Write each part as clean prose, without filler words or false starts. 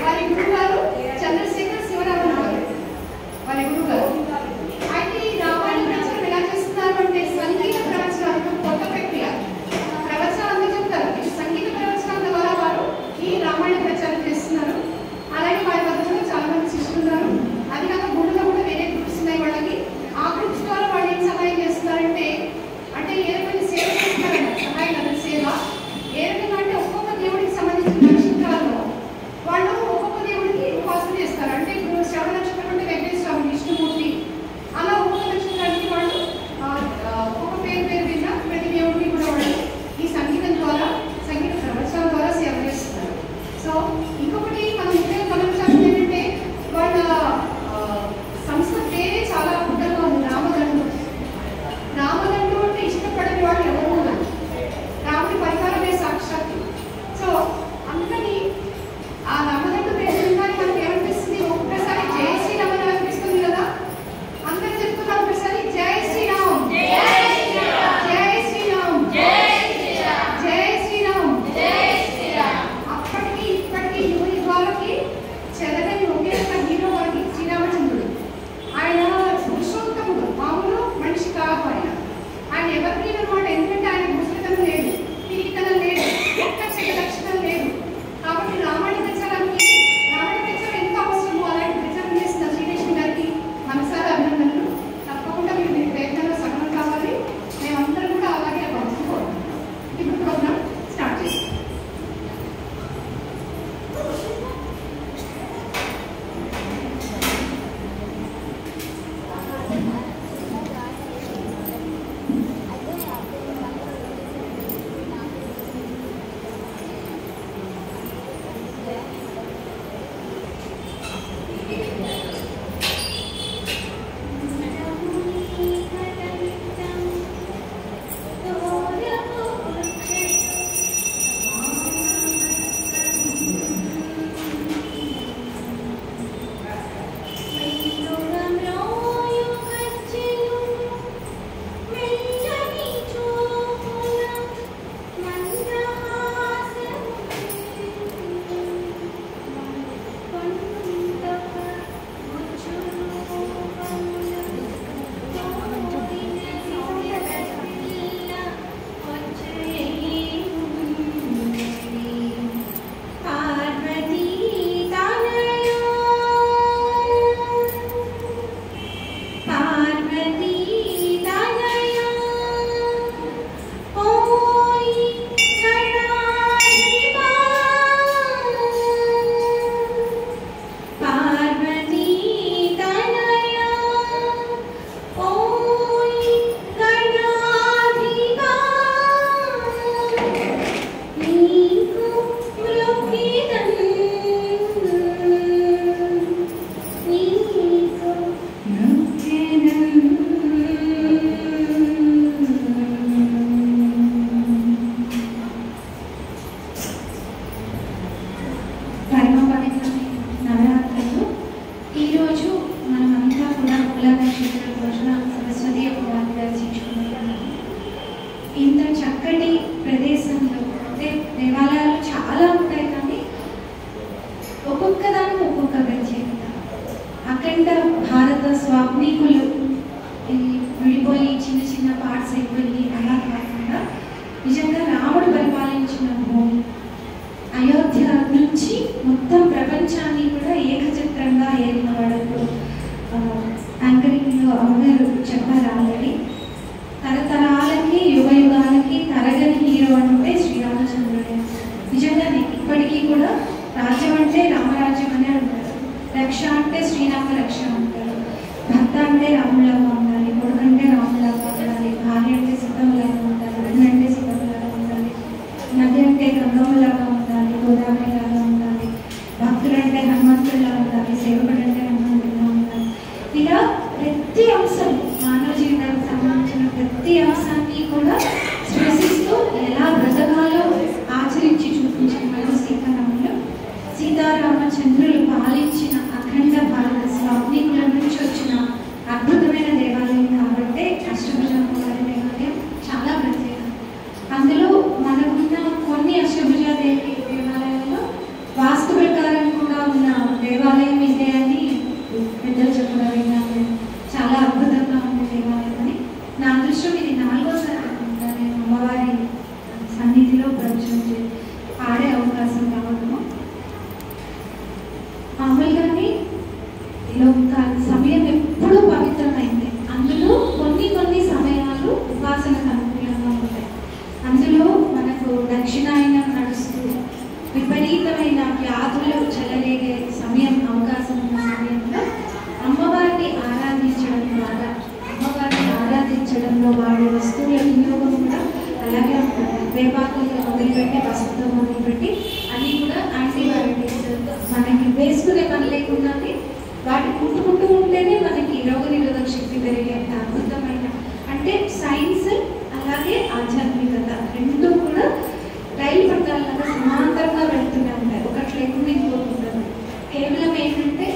వారి గురువు లౌకికులు విడిపోయి చిన్న చిన్న పార్ట్స్ అయిపోయి అలా కాకుండా నిజంగా రాముడు పరిపాలించిన భూమి అయోధ్య నుంచి మొత్తం ప్రపంచాన్ని కూడా ఏకచిత్రంగా ఏలిన వాడు. యాంకరింగ్లో అమ్మగారు చెప్పారు ఆల్రెడీ. తరతరాలకి యుగ యుగాలకి తరగని హీరో అంటే శ్రీరామచంద్రుడే. నిజంగానే ఇప్పటికీ కూడా రాజ్యం అంటే రామరాజ్యం అనే అంటారు, రక్ష అంటే శ్రీరామ రక్ష అంటారు, భర్త అంటే రాములాగా ఉండాలి, కొడుకు అంటే రాములాగా ఉండాలి, భార్య అంటే సీతమ్మలాగా ఉండాలి, వదిన అంటే సీతమ్మలాగా ఉండాలి, నది అంటే గంగమ్మలాగా ఉండాలి, గోదావరి లాగా ఉండాలి, భక్తుడు అంటే హనుమంతుడిలా ఉండాలి, సేవకుడు అంటే హనుమంతుడిలా ఉండాలి. ఇలా ప్రతి అంశం మానవ జీవితానికి సంబంధించిన ప్రతి అంశాన్ని కూడా సృష్టిస్తూ ఎలా బ్రతకాలో ఆచరించి చూపించిన వారు సీతారాములు. సీతారామచంద్రులు పాలించిన అఖండ భారత స్వామికుల నుంచి వచ్చిన అద్భుతమైన దేవాలయం కాబట్టి అష్టభుజాదేవి దేవాలయం చాలా ప్రత్యేకం. అందులో మనకున్న కొన్ని అష్టభుజాదేవి దేవాలయాల్లో వాస్తు ప్రకారం కూడా ఉన్న దేవాలయం ఇదే అని పెద్దలు చెప్పడం చాలా అద్భుతంగా ఉంది దేవాలయం అని. నా దృష్టిలో ఇది 4వసారి అనుకుంటా నేను అమ్మవారి సన్నిధిలో ప్రవేశించి ఆడే అవకాశం రావడము. మామూలుగానే సమయం ఎప్పుడూ పవిత్రమైంది. అందులో కొన్ని సమయాలు ఉపాసనకు అనుకూలంగా ఉంటాయి. అందులో మనకు దక్షిణాయనం నడుస్తూ విపరీతమైన వ్యాధులు చెలరేగే సమయం అవకాశం ఉన్న సమయంలో అమ్మవారిని ఆరాధించడంలో వాడే వస్తువుల వినియోగం కూడా అలాగే ఉంటుంది. వేపాకులు మొదలుపెట్టి పసుపుతో మొదలుపెట్టి అన్నీ కూడా యాంటీబయాటిక్స్, మనకి వేసుకునే పని లేకుండానే వాటి ముట్టుకుంటూ ఉంటేనే మనకి రోగనిరోధక శక్తి పెరిగేంత అద్భుతమైన, అంటే సైన్స్ అలాగే ఆధ్యాత్మికత రెండూ కూడా రైలు పట్టాలలాగా సమాంతరంగా వెళ్తూనే ఉంటాయి. ఒకటి లేకుండా ఇంకోటి ఉండదు. కేవలం ఏంటంటే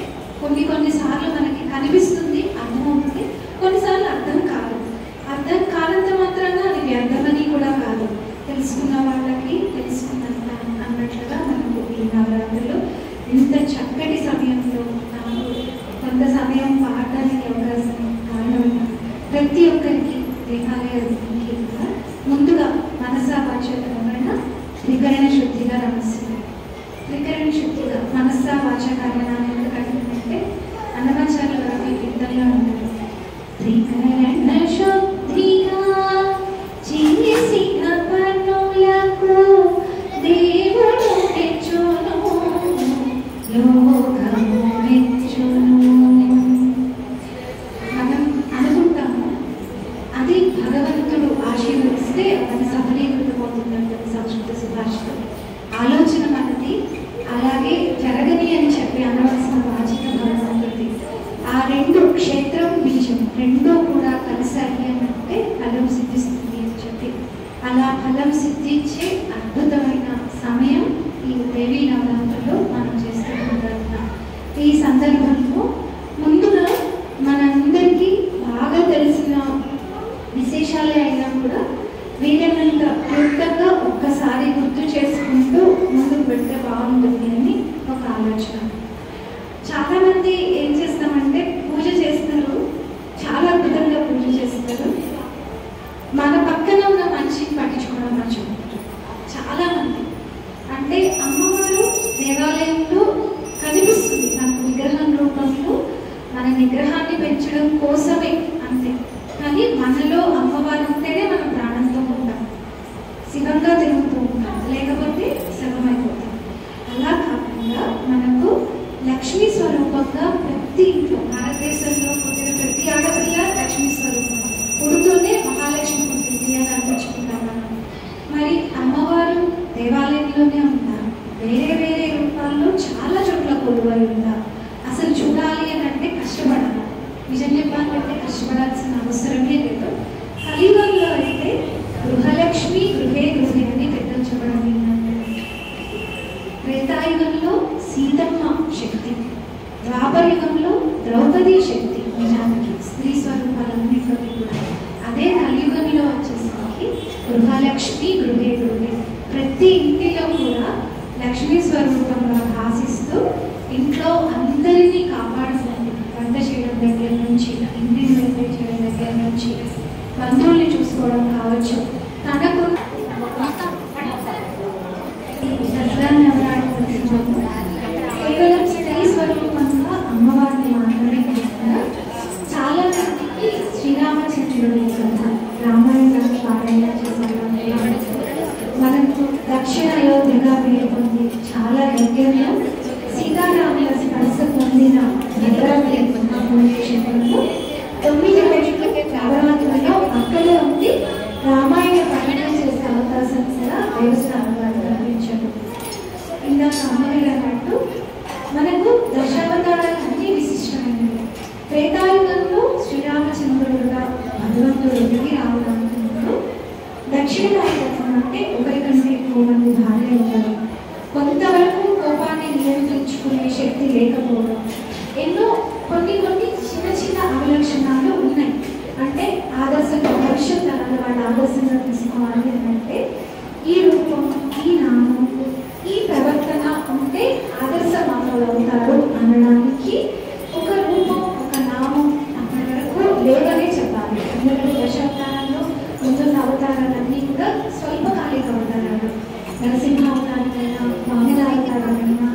కొన్నిసార్లు మనకి కనిపిస్తుంది, అర్థమవుతుంది, కొన్నిసార్లు అర్థం కాదు. అర్థం కానంత మాత్రాన అది వ్యర్థమని కూడా కాదు. తెలుసుకున్న వాళ్ళకి తెలుసుకున్నంత అన్నట్లుగా మనకు ఈ నవరాత్రులు ఇంత చక్కటి సమయంలో నాకు కొంత సమయం పాడడానికి అవకాశం కారణమైన ప్రతి ఒక్కరికి దేవాలయానికి ముందుగా మనసా వాచకరమైన త్రికరణ శుద్ధిగా నమస్కారం. త్రికరణ శుద్ధిగా మనసా వాచకరణాన్ని ఎందుకంటే అన్నమాచార్య గారి కీర్తనలో ఉంటారు. త్రికరణ శుద్ధిగా చేసిన పనులకు దేవుడు మెచ్చును, లోకము మెచ్చును. మనం అనుకుంటాము అది భగవంతుడు ఆశీర్వదిస్తే అది సఫలీకృతమవుతుందంటే సంస్కృత సుభాషితం. ఆలోచన మనది, అలాగే జరగని అని చెప్పి అనవలసిన బాధ్యత భగవంతుడిది. ఆ రెండు క్షేత్రం బీజం రెండూ కూడా కలిసాయి అని అంటే ఫలం సిద్ధిస్తుంది అని చెప్పి అలా ఫలం సిద్ధించే అద్భుతమైన సమయం ఈ దేవీ నవరాత్రుల్లో మనం చేస్తున్న ఈ సందర్భంలో ముందుగా మనందరికీ బాగా తెలిసిన విశేషాలే అయినా కూడా వీలైనంత క్లుప్తంగా ఒక్కసారి గుర్తు చేసుకుంటూ ముందుకు పెడితే బాగుంటుంది అని ఒక ఆలోచన. చాలామంది ఏం చేస్తామంటే పూజ చేస్తారు, చాలా అద్భుతంగా పూజ చేస్తారు, మన పక్కన ఉన్న మనిషిని పట్టించుకోవడం మర్చిపోతారు చాలామంది. అంటే అమ్మవారు దేవాలయంలో కనిపిస్తుంది మనకు విగ్రహం రూపంలో, మన విగ్రహాన్ని పెంచడం కోసమే అంతే. కానీ మనలో అమ్మవారు ఉంటేనే మనం ప్రాణంతో ఉంటాం, శివంగా తిరుగుతూ ఉంటాం, లేకపోతే శవమైపోతాం. అలా కాకుండా మనకు లక్ష్మీ స్వరూపంగా ప్రతి ఇంట్లో భారతదేశంలో పుట్టిన ప్రతి ఆడపిల్ల లక్ష్మీ స్వరూపం, పుడుతూనే మహాలక్ష్మి పుట్టింది అని అనిపించుకుంటాం మనం. మరి అమ్మవారు దేవాలయంలోనే ఉన్నారు, వేరే వేరే రూపాల్లో చాలా చోట్ల కొలువై ఉన్నారు. అసలు చూడాలి అని అంటే కష్టపడాలి. నిజం చెప్పాలంటే కష్టపడాల్సిన అవసరమే లేదు. కలియుగంలో అయితే గృహలక్ష్మి గృహే గృహే అని పెద్దలు చెప్పడం ఏంటంటే, త్రేతాయుగంలో సీతమ్మ శక్తి, ద్వాపర యుగంలో ద్రౌపది శక్తి, నిజానికి స్త్రీ స్వరూపాలన్నింటినీ కూడా. అదే కలియుగంలో వచ్చేసరికి గృహలక్ష్మి గృహే గృహే, ప్రతి ఇంటిలో కూడా లక్ష్మీ స్వరూపంగా భాషిస్తూ ఇంట్లో అందరినీ కాపాడుతుంది. వంట చేయడం దగ్గర నుంచి నరసింహావతారమైనా వామనావతారమైనా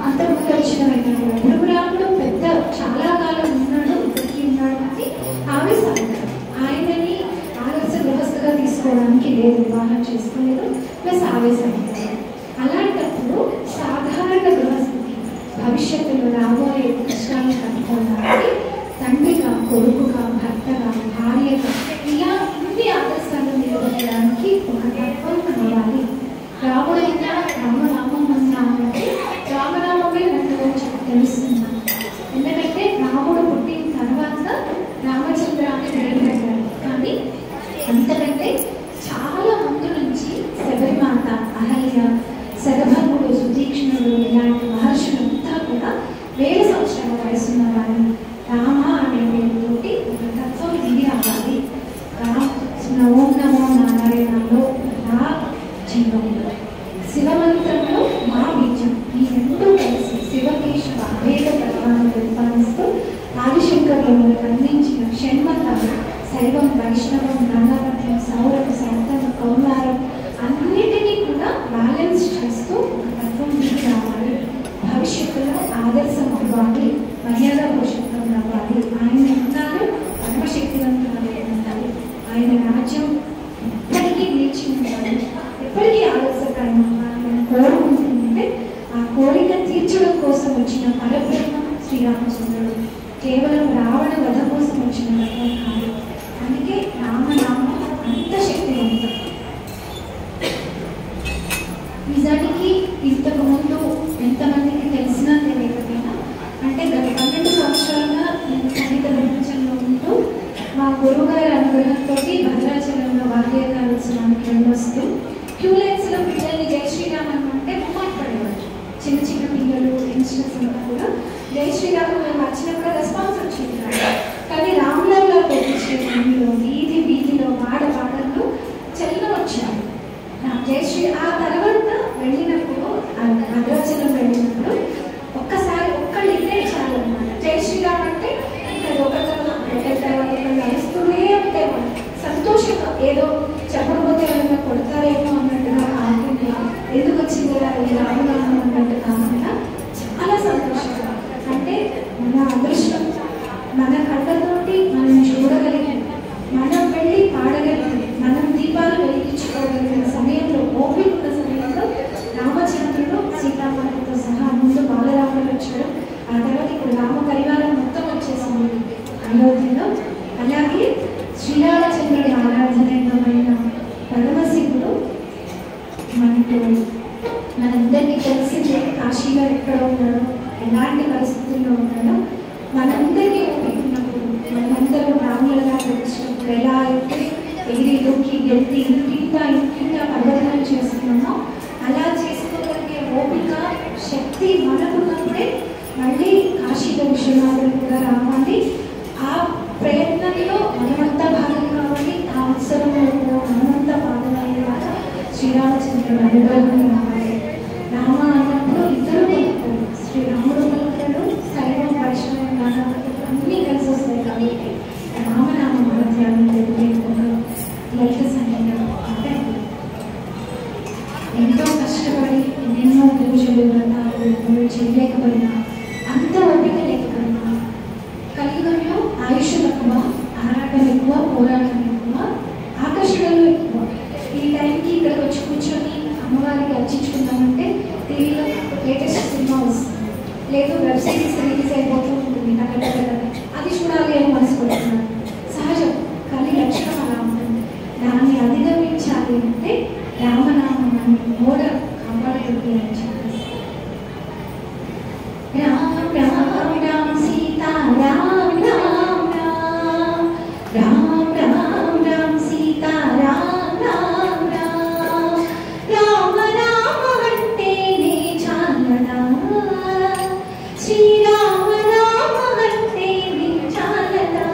అంతకుముందు వచ్చినమైనా కూడా భృగురాముడు పెద్ద చాలా కాలం ఉన్నాడు, ఇప్పటికీ ఉన్నాడు. కానీ ఆవేశపడ్డాడు. ఆయనని ఆదర్శ గృహస్థుగా తీసుకోవడానికి లేదు, వివాహం చేసుకోలేదు, ప్లస్ ఆవేశపడ్డాడు. అలాంటప్పుడు సాధారణ గృహస్థితి భవిష్యత్తులో రాబోయే కష్టాలను కట్టుకోవడానికి తండ్రిగా, కొడుకుగా, భర్తగా, భార్యగా ఇలా ఇన్ని ఆదర్శాలు నిలబెట్టడానికి ఒక తత్వం కావాలి. రాముడైనా రామనామం అన్నామంటే రామనామమే మనకు తెలుస్తుంది. ఎందుకంటే రాముడు పుట్టిన తర్వాత రామచంద్రాన్ని నిలబెట్టారు. కానీ అంతకంటే చాలా ముందు నుంచి శబరిమాత, అహల్య, శరభంగుడు, సుతీక్ష్ణుడు ఇలాంటి మహర్షులంతా కూడా 1000 సంవత్సరాల వయసున్న వారు రామ అనే పేరుతోటి ఒక తత్వం ఇది అవ్వాలి. ఓం నమో నారాయణలో రా జీవంలో, శివమంత్రంలో మా బీజం, ఈ రెండు కలిసి శివకేశవ అభేద తత్వాన్ని ప్రతిపాదిస్తూ ఆదిశంకర్లు మనకు అందించిన షణ్మతాలు శైవం, వైష్ణవం, గంగాపత్యం, సౌరం, శాంతం, కౌమారం అన్నిటినీ కూడా బ్యాలెన్స్ చేస్తూ ఒక తత్వం ఇది రావాలి. భవిష్యత్తులో ఆదర్శం అవ్వాలి, మర్యాద పురుషత్వం అవ్వాలి. ఆయన ఉన్నారు, పరమశక్తివంతులు ఉండాలి. ఆయన రాజ్యం ఎప్పటికీ నిలిచి ఉండాలి, ఎప్పటికీ ఆదర్శప్రాయం అవ్వాలని కోరుకుంటుంటే ఆ కోరిక తీర్చడం కోసం వచ్చిన పరబ్రహ్మ శ్రీరామచంద్రుడు. కేవలం రావణ వధ కోసం వచ్చిన తత్వం కాదు. అందుకే రామనామం అంత శక్తివంతం. నిజానికి ఇంతకు ముందు ఎంతమందికి తెలిసినా తెలియకపోయినా, అంటే గత 12 సంవత్సరాలుగా నేను సంగీత ప్రపంచంలో ఉంటూ మా గురువుగారి అనుగ్రహంతో భద్రాచలంలో వాద్యకాల ఉత్సవానికి వెళ్ళొస్తూ క్యూ లైన్స్లో పిల్లల్ని జై శ్రీరామ్ అంటే పడేవారు. చిన్న చిన్న పిల్లలు, యంగ్స్టర్స్ అంతా కూడా జై శ్రీరామ్ మేము వచ్చినప్పుడు రెస్పాన్స్ వచ్చేది. కానీ రామ్లల్లో పెట్టించే టైంలో వీధి వీధిలో పాటల్లో చల్లన వచ్చారు జై శ్రీ. ఆ తర్వాత వెళ్ళినప్పుడు భద్రాచలం వెళ్ళినప్పుడు ఒక్కసారి ఒక్కళ్ళు ఇదే చాలు అన్నమాట. జై శ్రీరామ్ అంటే ఒకరి తర్వాత ఒకళ్ళు నడుస్తూనే ఉండేవాళ్ళు. సంతోషంగా ఏదో చెప్పకపోతే ఏమైనా కొడతారేమో అన్నట్టుగా కాకుండా, ఎందుకు వచ్చింది రామనామం అన్నట్టు కాకుండా చాలా సంతోషంగా. అంటే మన అదృష్టం, మన కళ్ళతోటి మనం చూడగలిగిన, మనం వెళ్ళి పాడగలిగిన, మనం దీపాలు వెలిగించుకోగలిగిన సమయంలో, ఓపిక ఉన్న సమయంలో రామచంద్రుడు సీతామాతతో సహా ముందు బాలరాముడు వచ్చాడు. ఆ తర్వాత ఇప్పుడు రామ పరివారం మొత్తం వచ్చేసింది అయోధ్యలో. అలాగే శ్రీరామచంద్రుడి ఆరాధనమైన పరమశివుడు మనకు మనందరికీ తెలిసిందే. కాశీలో ఎక్కడ ఉన్నాడో, ఎలాంటి పరిస్థితుల్లో ఉన్నాడో మనందరికీ ఒప్పుకున్నప్పుడు, మనందరూ బ్రాహ్మణులుగా తెలిసినప్పుడు ఎలా అయితే ఎగిరిలోకి గెలిచి ఇంటింటా పర్వతనం చేస్తున్నామో అలా చేసుకోగలిగే ఓపిక, శక్తి మనకున్నప్పుడే మళ్ళీ కాశీలో విశ్వనాథులు కూడా రావాలి. ఆ ప్రయత్నంలో మనమంతా భాగం కావాలి. ఆ ఉత్సవంలో కూడా మనమంతా భాగమయ్యేలాగా శ్రీరామచంద్రుడు అనుగ్రహం రావాలి. రామ అన్నప్పుడు ఇద్దరు పలుకుతారు, శ్రీరాముడు పలుకుతాడు, శైవం, వైష్ణవం, గంగాపత్యం అన్నీ కలిసి వస్తాయి. కాబట్టి రామనామ మహత్యాన్ని తెలిపే ఒక లలిత సంగీతం అంటే ఎంతో కష్టపడి ఎన్నెన్నో పూజలు, వ్రతాలు చేయలేకపోయినా, అంత ఓపిక లేకపోయినా, కలియుగంలో ఆయుష్ తక్కువ, ఆరాటం ఎక్కువ, పోరాటం ఎక్కువ, ఆకర్షణలు ఎక్కువ. ఈ టైంకి ఇక్కడికి వచ్చి కూర్చొని అమ్మవారికి అర్చించుకుందామంటే టీవీలో లేటెస్ట్ సినిమా వస్తుంది, లేదు వెబ్ సిరీస్ రిలీజ్ అయిపోతూ ఉంటుంది, అది చూడాలి అని మనసు పెడుతున్నారు. సహజం, కానీ లక్షణం అలా ఉంటుంది. దాన్ని అధిగమించాలి అంటే రామనామం అనే గోడ కాపాడుతుంది అని చెప్పేసి రామ రామ రామ సీతా రామ రామ రామ రామ రామ రామ సీతా రామ రామ రామ రామ అంటేనే చాలనా, శ్రీరామ రామ అంటేనే చాలనా,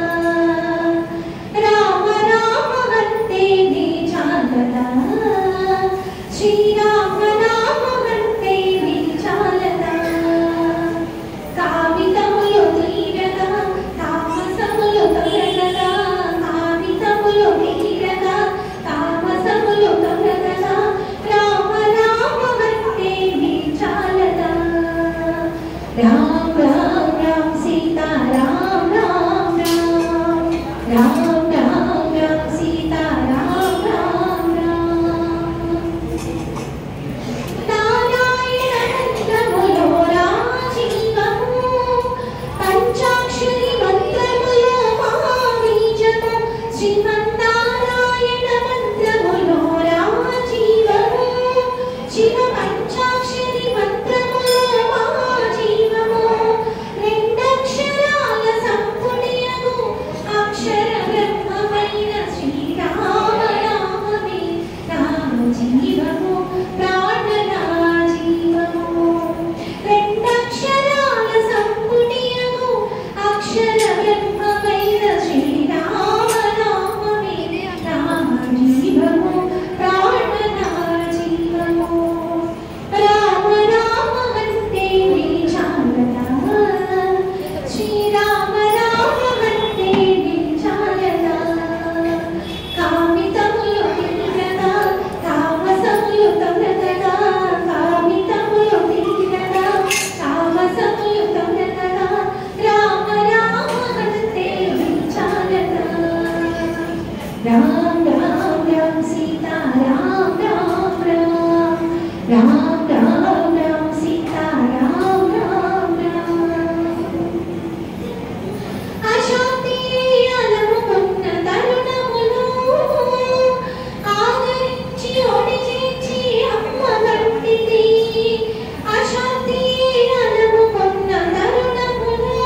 రామ రామ అంటేనే చాలనా, శ్రీరామ రామ అంటేనే చాలనా. కావితములు తీరగా తామసములు తొలగగా, కావితములు తీరగా తామసములు తొలగగా, రామ రామ్ రామ్ రామ్ సీతా రామ్ రామ్ రామ్. అశాంతి అలముకున్న తరుణములో ఆదరించి ఓడి చేర్చి అమ్మ వంటిది. అశాంతి అలముకున్న తరుణములో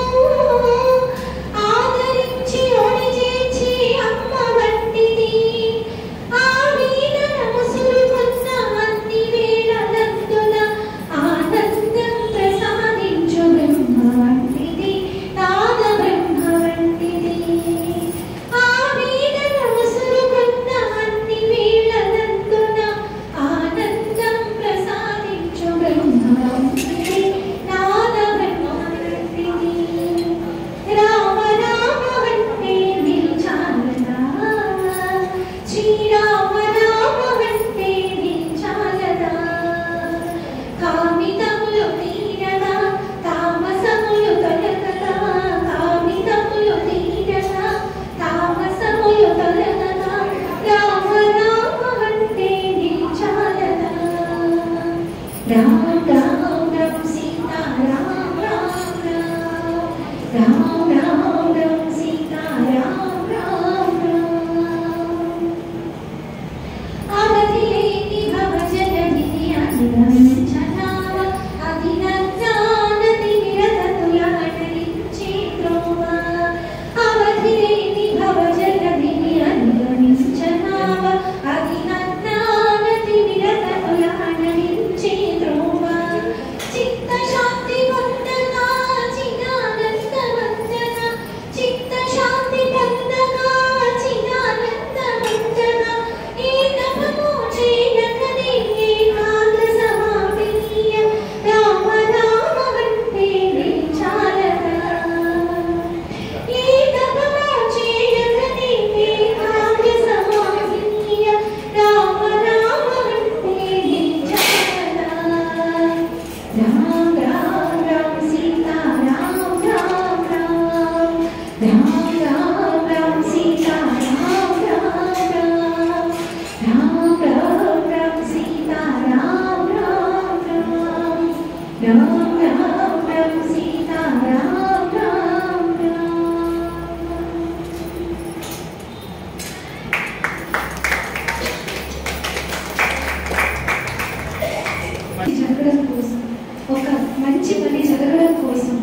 ఆదరించి ఓడి చేర్చి అమ్మ వంటిది. ఆ వీణల ముసురుకున్న అన్ని వేళలందున ఆనందం ప్రసాదించు బ్రహ్మ వంటిది, నాద బ్రహ్మ వంటిది. ఆ వీణల ముసురుకున్న అన్ని వేళలందున ఆనందం ప్రసాదించు బ్రహ్మ వంటిది, నాద బ్రహ్మ వంటిది. రామ రామ వంటే నిల్చాలదా, శ్రీరామ రామ వంటే నిల్చాలదా. కామితములు తీరగా తామసములు తొలగగా, కామితములు తీరగా తామసములు తొలగగా, రామ రామ వంటే నిల్చాలదా. రామ్ రామ్ రామ్ సీతా రామ్ రామ్ రామ్. రామ్ రామ్ రామ్ సీతా రామ్ రామ్ రామ్. అవధిలేని భవజననిధి అనుగమించనావ, అధినజ్ఞానతి నిరతతులాటలించే త్రోవ. అవధిలేని భవజననిధి అనుగమించనావ, అధినజ్ఞానతి నిరతతులాటలించే త్రోవ. చిత్త శాంతి పొందగా చిదానంద వందన, చిత్త శాంతి పొందగా చిదానంద వందన. ఏ తపము చేయకనే ఏకాగ్ర సమాధియ, రామ రామ వంటే నిల్చాలదా. ఏ తపము చేయకనే ఏకాగ్ర సమాధియ, రామ రామ వంటే నిల్చాలదా. రామ్ రామ్ రామ్ సీతా రామ్ రామ్ రామ్. రామ్ రామ్ రామ్ సీతా రామ్ రామ్ రామ్. రామ్ రామ్ రామ్ సీతా రామ్ రామ్ రామ్. రామ్ రామ్ రామ్ సీతా రామ్ రామ్ రామ్. జరగడం కోసం, ఒక మంచి పని జరగడం కోసం,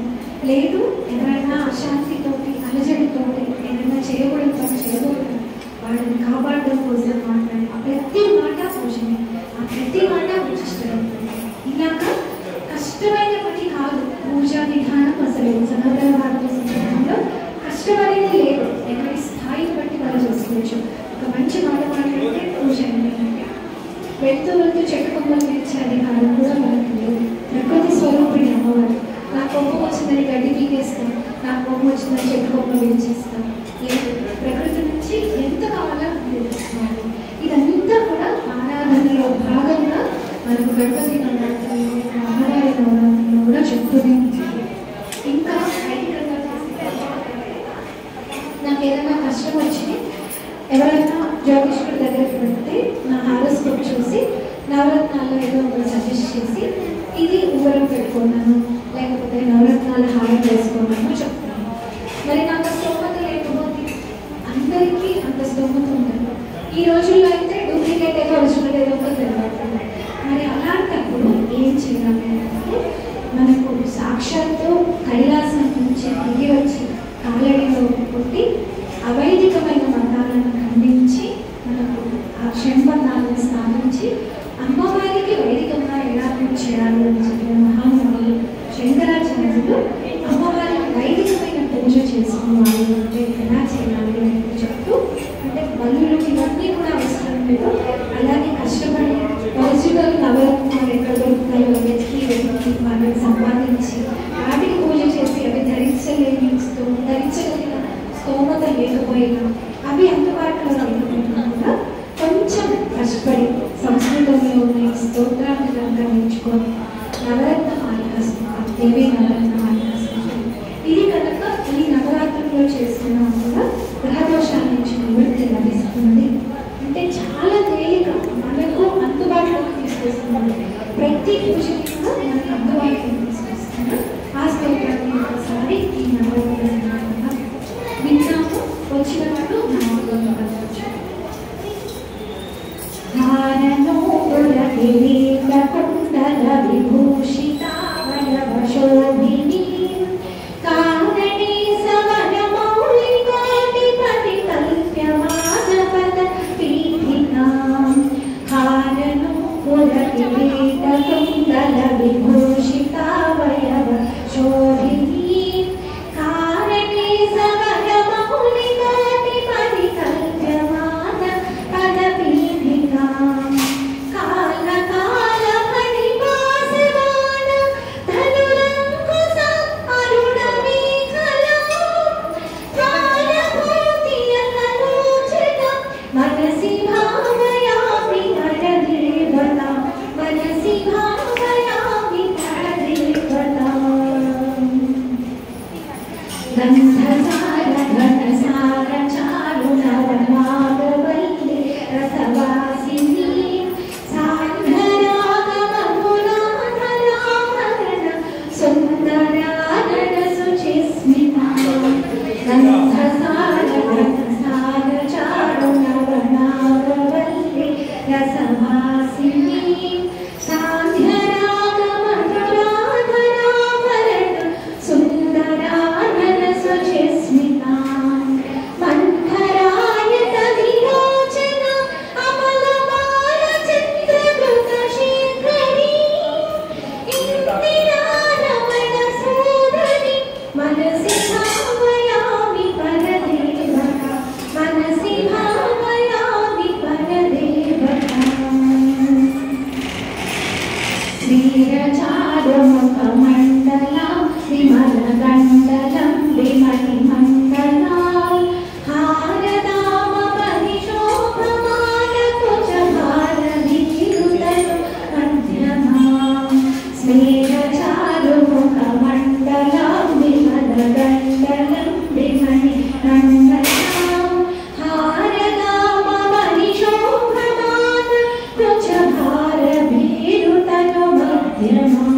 లేదు ఎవరైనా అశాంతితోటి అలజడితోటి ఏదైనా చేయకూడదు పని చేయకూడదు వాళ్ళని కాపాడడం కోసం మాట్లాడి ఆ ప్రతి మాట పోషణే, ఆ ప్రతి మాట ఉచిష్టం. ఇలాగ కష్టమైన పని కాదు పూజా విధానం. అసలు సనాతన భారత సంస్కృతిలో కష్టమనేది లేదు, ఎవరి స్థాయిని బట్టి వాళ్ళు చేసుకోవచ్చు. ఒక మంచి మాట మాట్లాడితే పూజ ఏంటంటే వెళ్తూ వెళ్తూ చెట్టు కొమ్మలు తెచ్చే అధికారం కూడా మనకు లేదు. ప్రకృతి స్వరూపిణి అమ్మవారు. నా కోపం వచ్చిందని గడ్డి పీకేస్తాను, నా కోపం వచ్చిందని చెట్టు కొమ్మలు విడిచేస్తాను. లేదు, ప్రకృతి నుంచి ఎంత కావాలో నిర్మిస్తున్నారు. ఇదంతా కూడా ఆరాధనలో భాగంగా మనకు గణపతి నవరాత్రులు, అమ్మవారి నవరాత్రులు కూడా చెప్తూనే ఉంటుంది. ఇంకా ఐదికంగా నాకు ఏదైనా కష్టం వచ్చి ఎవరైనా జ్యోతిష్కుడి దగ్గరికి వెళ్తే నా హారోస్కోప్ చూసి నవరత్నాల్లో ఏదో ఒకటి సజెస్ట్ చేసి ఇది ఊరం పెట్టుకున్నాను, లేకపోతే నవరత్నాల హారం వేసుకున్నాను చెప్తాను. మరి నాకు స్తోమత లేకపోతే, అందరికీ అంత స్తోమత ఉండదు. ఈ రోజుల్లో అయితే డూప్లికేట్ ఏదో ఒరిజినల్ ఏదో ఒక తెలియదు. మరి అలాంటప్పుడు ఏం చేయాలి అంటే, మనకు సాక్షాత్తు కైలాసం నుంచి దిగి వచ్చి కాలడిలో పుట్టి అవైదికమైన మతాలను ఖండించి మనకు ఆ షణ్వర్ణాలను స్థాపించి అమ్మవారికి వైదికంగా ఎలా చేయాలి అని చెప్పిన మహానుభావులు శంకరాచార్యులు అమ్మవారికి వైదికమైన పూజ చేసుకోవాలి అంటే ఎలా చేయాలి అని చెప్తూ, అంటే బలులు ఇవన్నీ కూడా అవసరం లేదు, అలాగే కష్టపడి ఒరిజినల్ నవరత్నాలు ఎక్కడ దొరుకుతాయో వెతికి వాళ్ళని సంపాదించి వాటికి పూజ చేసి అవి ధరించగలిగిన స్తోమత లేకపోయినా అవి అందుబాటులో లేకపోయినా కూడా కొంచెం కష్టపడి సంస్కృతంలో ఉన్న స్తోత్రాన్ని కనుక నేర్చుకొని నవరత్న మాలికాస్తం, దేవీ నవరత్న మాలికాస్తం ఇది కనుక ఈ నవరాత్రుల్లో చేసుకున్నా కూడా గ్రహదోషాల నుంచి నివృత్తి లభిస్తుంది. అంటే చాలా తేలిక మనకు అందుబాటులోకి తీసుకొస్తుంది. गन्धसार घनसार चारुणवनागवल्ली रसवासिनी सान्धरागमधुराधराभरण सुन्दरानन शुचिस्मिता गन्धसार घनसार चारुणवनागवल्ली रसवासिनी वीरचारुमुखमण्डलं विमलगण्डलं विमलिमण्डलं हारदामपरिशोभमानकुचभारविरुदनु मध्यमां स्मेरचारुमुखमण्डलं विमलगण्डलं विमलिमण्डलं हारदामपरिशोभमानकुचभारविरुदनु मध्यमां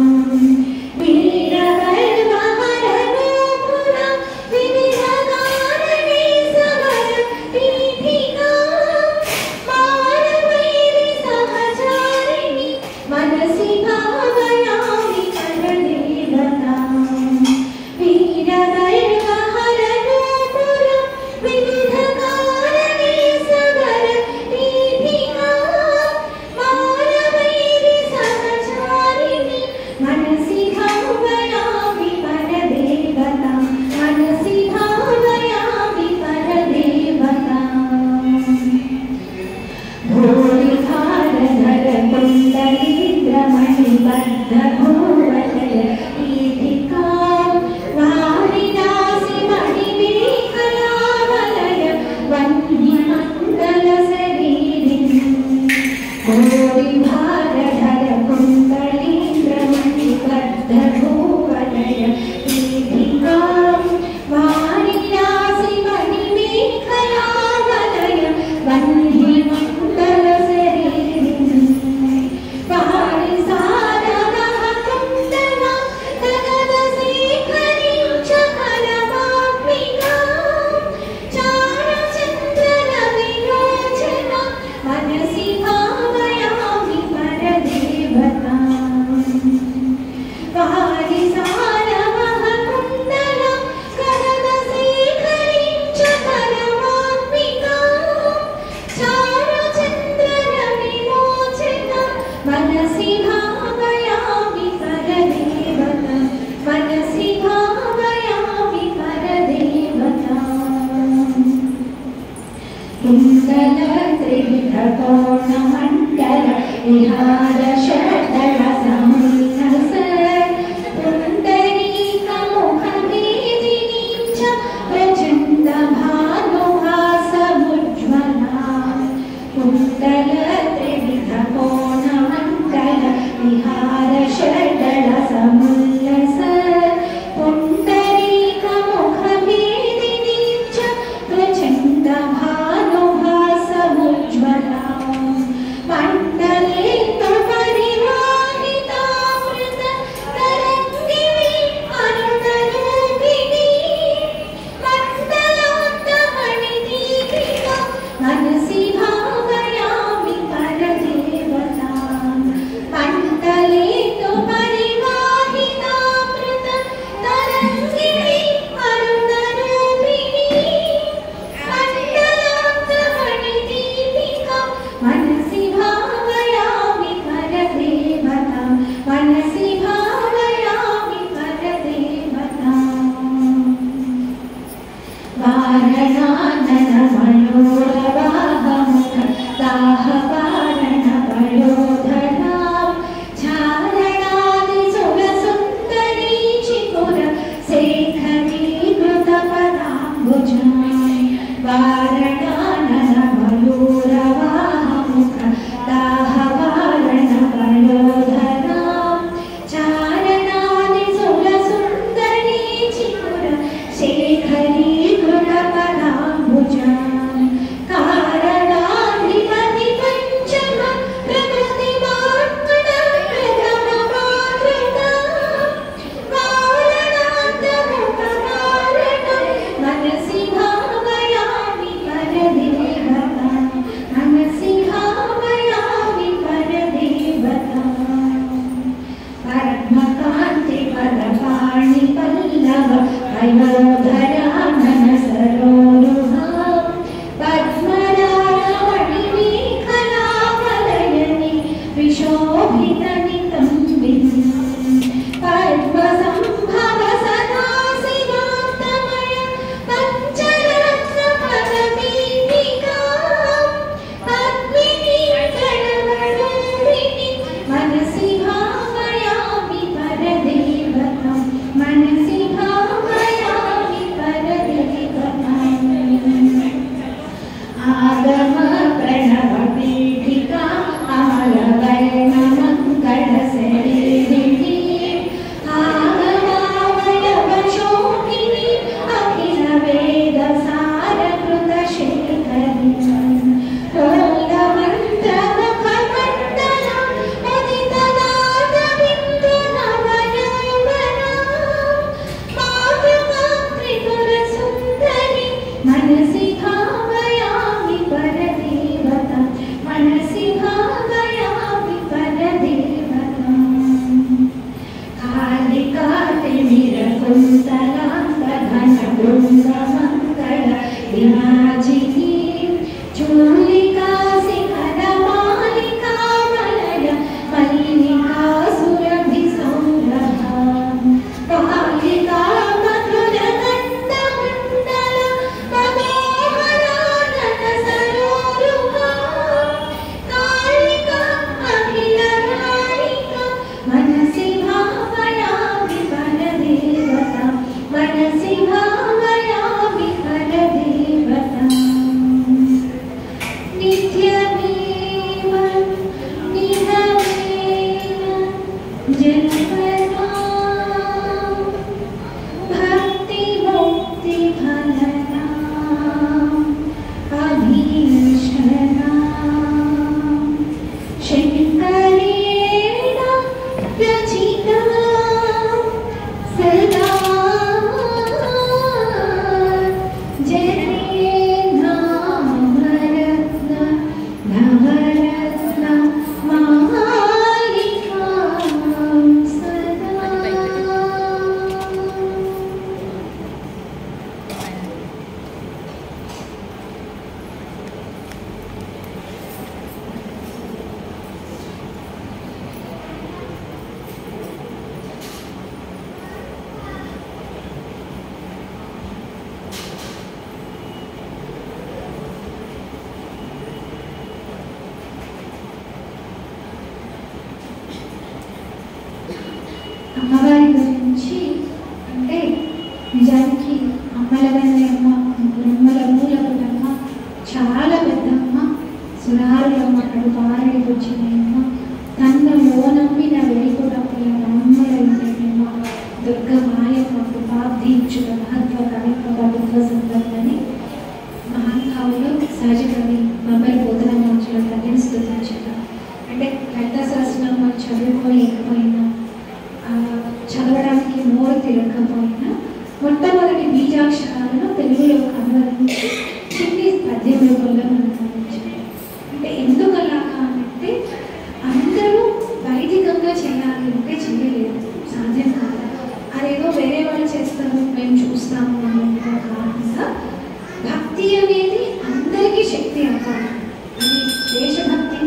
त्रिविधकोणमण्डल विहार शतल समुल्लस पुण्डरीकमुखमेदिनीं च प्रचण्ड भानुहासमुज्ज्वला कुण्डल त्रिविधकोणमण्डल विहार शतल समुल्लस पुण्डरीकमुखमेदिनीं च प्रचण्ड भानुहासमुज्ज्वला జన్మనా భక్తి ముక్తి ఫలనా అభీష్టనా శంకరేణ రచితా సదా అమ్మవారి గురించి అంటే నిజానికి అమ్మలవన్నీ అమ్మ, బ్రహ్మల మూలపుటమ్మ, చాలా పెద్దమ్మ, సురారులమ్మ, అక్కడ పారడి వచ్చినాయమ్మ, తనలో నమ్మిన వేకుడమ్మల అమ్మలైనమ్మ, దుర్గ మాయమ్మ, కృపాబ్ధించుట మహత్వ కవిత్వ ప్రభుత్వ సందర్భని మహానుభావులు సహజ కవి బొమ్మల బోధనమాచుల కవిని స్తుతించారు. అంటే లలితా సహస్రనామాలు చదువుకోలేకపోయినా, చదవడానికి నోరు తిరగకపోయినా మొట్టమొదటి బీజాక్షరాలను తెలుగులో అనువదించి చిన్ని పద్యం రూపంలో మనకు అందించారు. అంటే ఎందుకు అలాగా అంటే అందరూ వైదికంగా చేయాలి అంటే చేయలేదు, సాధ్యం కాదు. అదేదో వేరే వాళ్ళు చేస్తారు మేము చూస్తాము అనేది కాకుండా భక్తి అనేది అందరికీ శక్తి అవ్వాలి. అది దేశభక్తి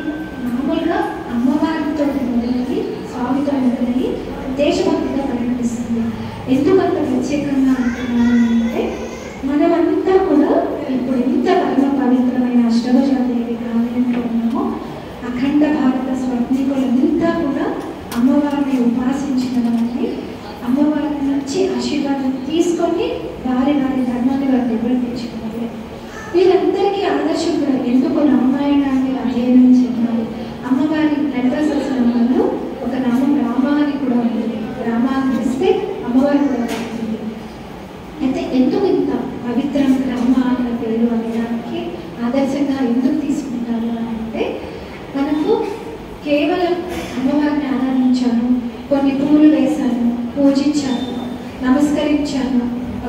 మామూలుగా అమ్మవారితో మొదలయ్యి స్వామితో మొదలయ్యి దేశభక్తిగా పరిగణిస్తుంది. ఎందుకంత ప్రత్యేకంగా అంటున్నాను అంటే మనమంతా కూడా ఇప్పుడు ఎంత పరమ పవిత్రమైన అష్టభుజాదేవి ఆలయంలో ఉన్నామో అఖండ భారత స్వర్ణికులంతా కూడా అమ్మవారిని ఉపాసించిన వారిని, అమ్మవారి నుంచి ఆశీర్వాదం తీసుకొని వారి వారి ధర్మాన్ని వారు నిర్వర్తించుకోవాలి. వీరందరికీ ఆదర్శం కూడా ఎందుకు రామాయణాన్ని అధ్యయనం చేయాలి. అమ్మవారి లలితా సహస్రనామంలో ఒక నామం రామ అని కూడా ఉంటుంది. రామాన్ని ఇస్తే అమ్మవారి కూడా ఉంటుంది. అయితే ఎందుకు ఇంత పవిత్రం రామ అన్న పేరు అనడానికి ఆదర్శంగా ఎందుకు తీసుకుంటారు అంటే మనకు కేవలం అమ్మవారిని ఆరాధించాను, కొన్ని పూలు వేశాను, పూజించాను, నమస్కరించాను,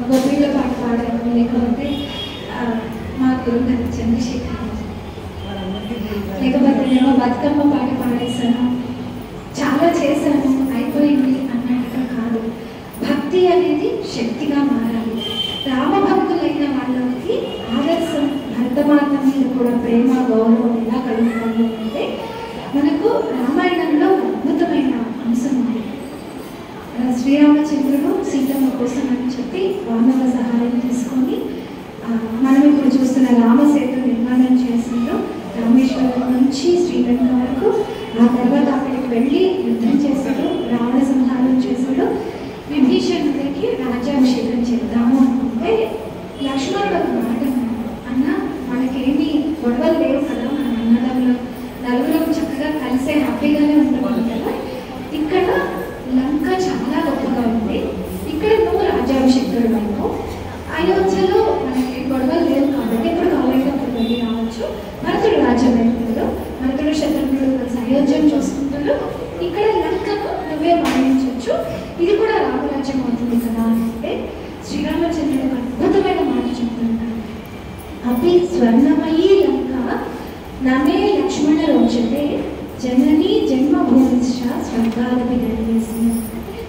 గోపిల పాట పాడాను, లేకపోతే మా గురుగారు చంద్రశేఖర్ లేకపోతే నేను బతుకమ్మ పాట పాడేశాను, చాలా చేశాను, అయిపోయింది అన్నట్టుగా కాదు. భక్తి అనేది శక్తిగా మారాలి. రామభక్తులైన వాళ్ళకి ఆదర్శం భరతమాత మీద కూడా ప్రేమ గౌరవం ఎలా కలుగుతాయి అంటే మనకు రామాయణంలో అద్భుతమైన అంశం ఉంది. శ్రీరామచంద్రుడు సీతమ్మ కోసం అని చెప్పి వానర సహాయం తీసుకొని మనం ఇప్పుడు చూస్తున్న రామసేతు నిర్మాణం చేసిందో రామేశ్వరం నుంచి శ్రీలంక వరకు. ఆ తర్వాత అక్కడికి వెళ్ళి యుద్ధం చేశాడు, రావణ సంహారం చేశాడు. విభీషణుడికి రాజ్యాభిషేకం చేద్దాము అనుకుంటే లక్ష్మణుడు ఒక మాట అన్న మనకేమీ గొడవలు లేవు కదా, మన అన్నదమ్ములు నలుగురం చక్కగా కలిసే హ్యాపీగానే ఉంటుంది కదా, ఇక్కడ లంక చాలా గొప్పగా ఉంది, ఇక్కడ నువ్వు రాజ్యాభిషేకుడు వైపు, అయోధ్యలో మనకి గొడవలు లేవు కాబట్టి ఇప్పుడు కావాలంటే అప్పుడు వెళ్ళి రావచ్చు. భరతుడు రాజ్యమైనప్పుడు భరతుడు శత్రుఘ్నుడు కలిసి అయోధ్యం చూసుకుంటారు, ఇక్కడ లంకను నువ్వే పాలించవచ్చు, ఇది కూడా రామరాజ్యం అవుతుంది కదా అంటే శ్రీరామచంద్రుడు అద్భుతమైన మాట చెప్తున్నారు. అపి స్వర్ణమయీ లంక నమే లక్ష్మణ రోచతే జననీ జన్మభూమిశ్చ స్వర్గాలపి గడివేసిన.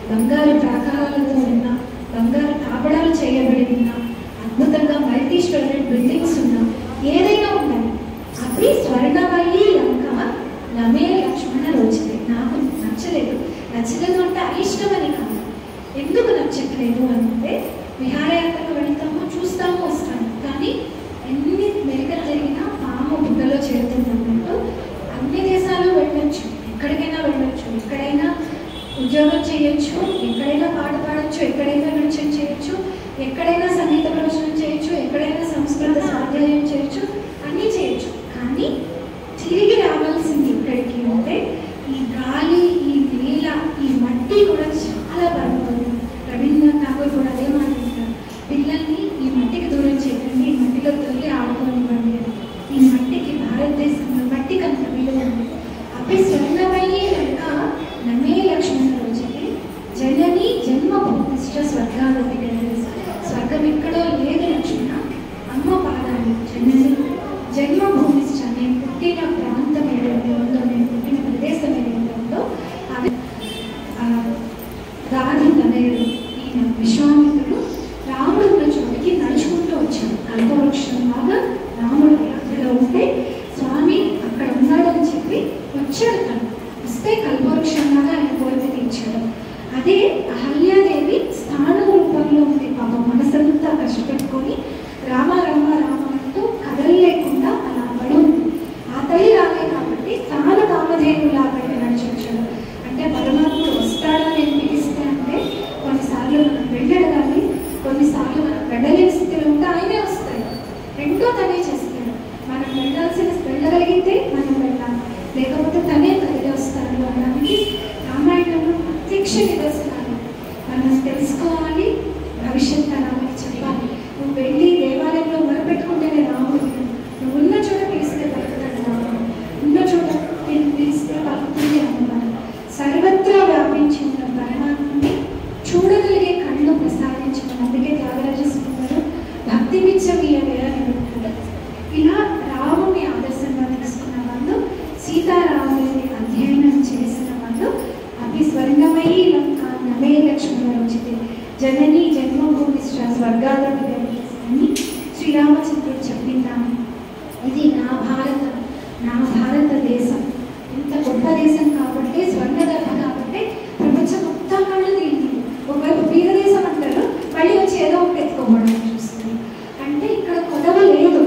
బంగారు ప్రాకారాలతో ఉన్న, బంగారు కాపడాలు చేయబడి ఉన్న, అద్భుతంగా మల్టీ స్టోరేడ్ బిల్డింగ్స్ ఉన్న ఏదైనా ఉండాలి. అవి స్వర్ణమయీ లంక నమే లక్ష్మణ రోచతే. నాకు నచ్చలేదు, నచ్చలేదు అంటే అయిష్టమని కాదు. ఎందుకు నచ్చట్లేదు అంటే విహారయాత్రకు వెళ్తాము, చూస్తాము, వస్తాము, కానీ ఎన్ని మెరికలు జరిగినా పాము బుట్టలో చేరుతున్నట్టు అన్ని దేశాలు వెళ్ళొచ్చు, ఎక్కడికైనా వెళ్ళొచ్చు, ఎక్కడైనా ఉద్యోగం చేయొచ్చు, ఎక్కడైనా పాట పాడచ్చు, ఎక్కడైనా నృత్యం చేయొచ్చు, ఎక్కడైనా సంగీత ప్రదర్శన చేయొచ్చు, ఎక్కడైనా సంస్కృత స్వాధ్యాయం చేయొచ్చు, అన్నీ చేయొచ్చు. కానీ తిరిగి రావాల్సింది ఇక్కడికి అంటే ఈ గాలి, ఈ నేల, ఈ భూమిష్ట స్వర్గాలోకి స్వర్గం ఎక్కడో లేదు లక్ష్మణ, అమ్మ పాదాలు జన్మభూమిష్ట, నేను పుట్టిన ప్రాంతం ఏదైతే ఉందో, నేను పుట్టిన ప్రదేశం ఏదైతే ఉందో అది గాది తనయుడు ఈయన విశ్వామిత్రుడు రాముడు ఉన్న చోటికి నడుచుకుంటూ వచ్చాడు. కల్పవృక్షం లాగా రాముడు అక్కడ ఉంటే స్వామి అక్కడ ఉన్నాడని చెప్పి వచ్చాడు. తను వస్తే కల్పవృక్షం లాగా ఆయన కోరిక తీర్చాడు. అదే అహల్యాదేవి స్థాన రూపంలో ఉంది. పాపం మనసంతా కష్టపెట్టుకొని రామ రామ రామ అంటూ కదలలేకుండా అలా పడి ఉంది. ఆ తల్లి రాలే కాబట్టి తాను కామధేనులా బయట నడిచొచ్చాడు. అంటే పరమాత్ముడు వస్తాడా నేను పిలిస్తే అంటే కొన్నిసార్లు మనం వెళ్ళడగాలి, కొన్నిసార్లు మనం వెళ్ళలేని స్థితిలో ఉంటే ఆయనే వస్తాడు. రెండో తనే చేస్తాడు. మనం వెళ్ళగలిగితే మనం వెళ్ళాలి, లేకపోతే తనే కదిలి వస్తాడు అనడానికి రామాయణంలో ప్రత్యక్ష నిదర్శనాలు. మనం తెలుసుకోవాలి, భవిష్యత్ తరానికి చెప్పాలి. నువ్వు వెళ్ళి దేవాలయంలో మొరపెట్టుకుంటేనే రాముడు, నువ్వు ఉన్న చోట పిలిస్తే పలుకుతాడు రాముడు, ఉన్న చోట పిలిస్తే పలుకుతుంది అమ్మవారు. సర్వత్రా వ్యాపించి ఉన్న పరమాత్మని చూడగలిగే కళ్ళు ప్రసాదించిన, అందుకే త్యాగరాజస్వామి భక్తి పిచ్చమీయవే అని అంటారు. ఇలా రాముని ఆదర్శంగా తీసుకున్న వాళ్ళు, సీతారాముని అధ్యయనం చేసిన వాళ్ళు అవి స్వర్గమయీ లంక నవే లక్ష్మణ రుచితే జనని జన్మభూమిష్ట స్వర్గాలోకి అని శ్రీరామచంద్రుడు చెప్పిందాము. ఇది నా భారతదేశం, ఇంత గొప్ప దేశం కాబట్టి, స్వర్గదర్భ కాబట్టి ప్రపంచం మొత్తం కళ్ళు తీరింది. ఒకవైపు బీరదేశం అంటారు, మళ్ళీ వచ్చి ఏదో ఒకటి ఎత్తుకోవడం చూస్తుంది. అంటే ఇక్కడ కొదవ లేదు.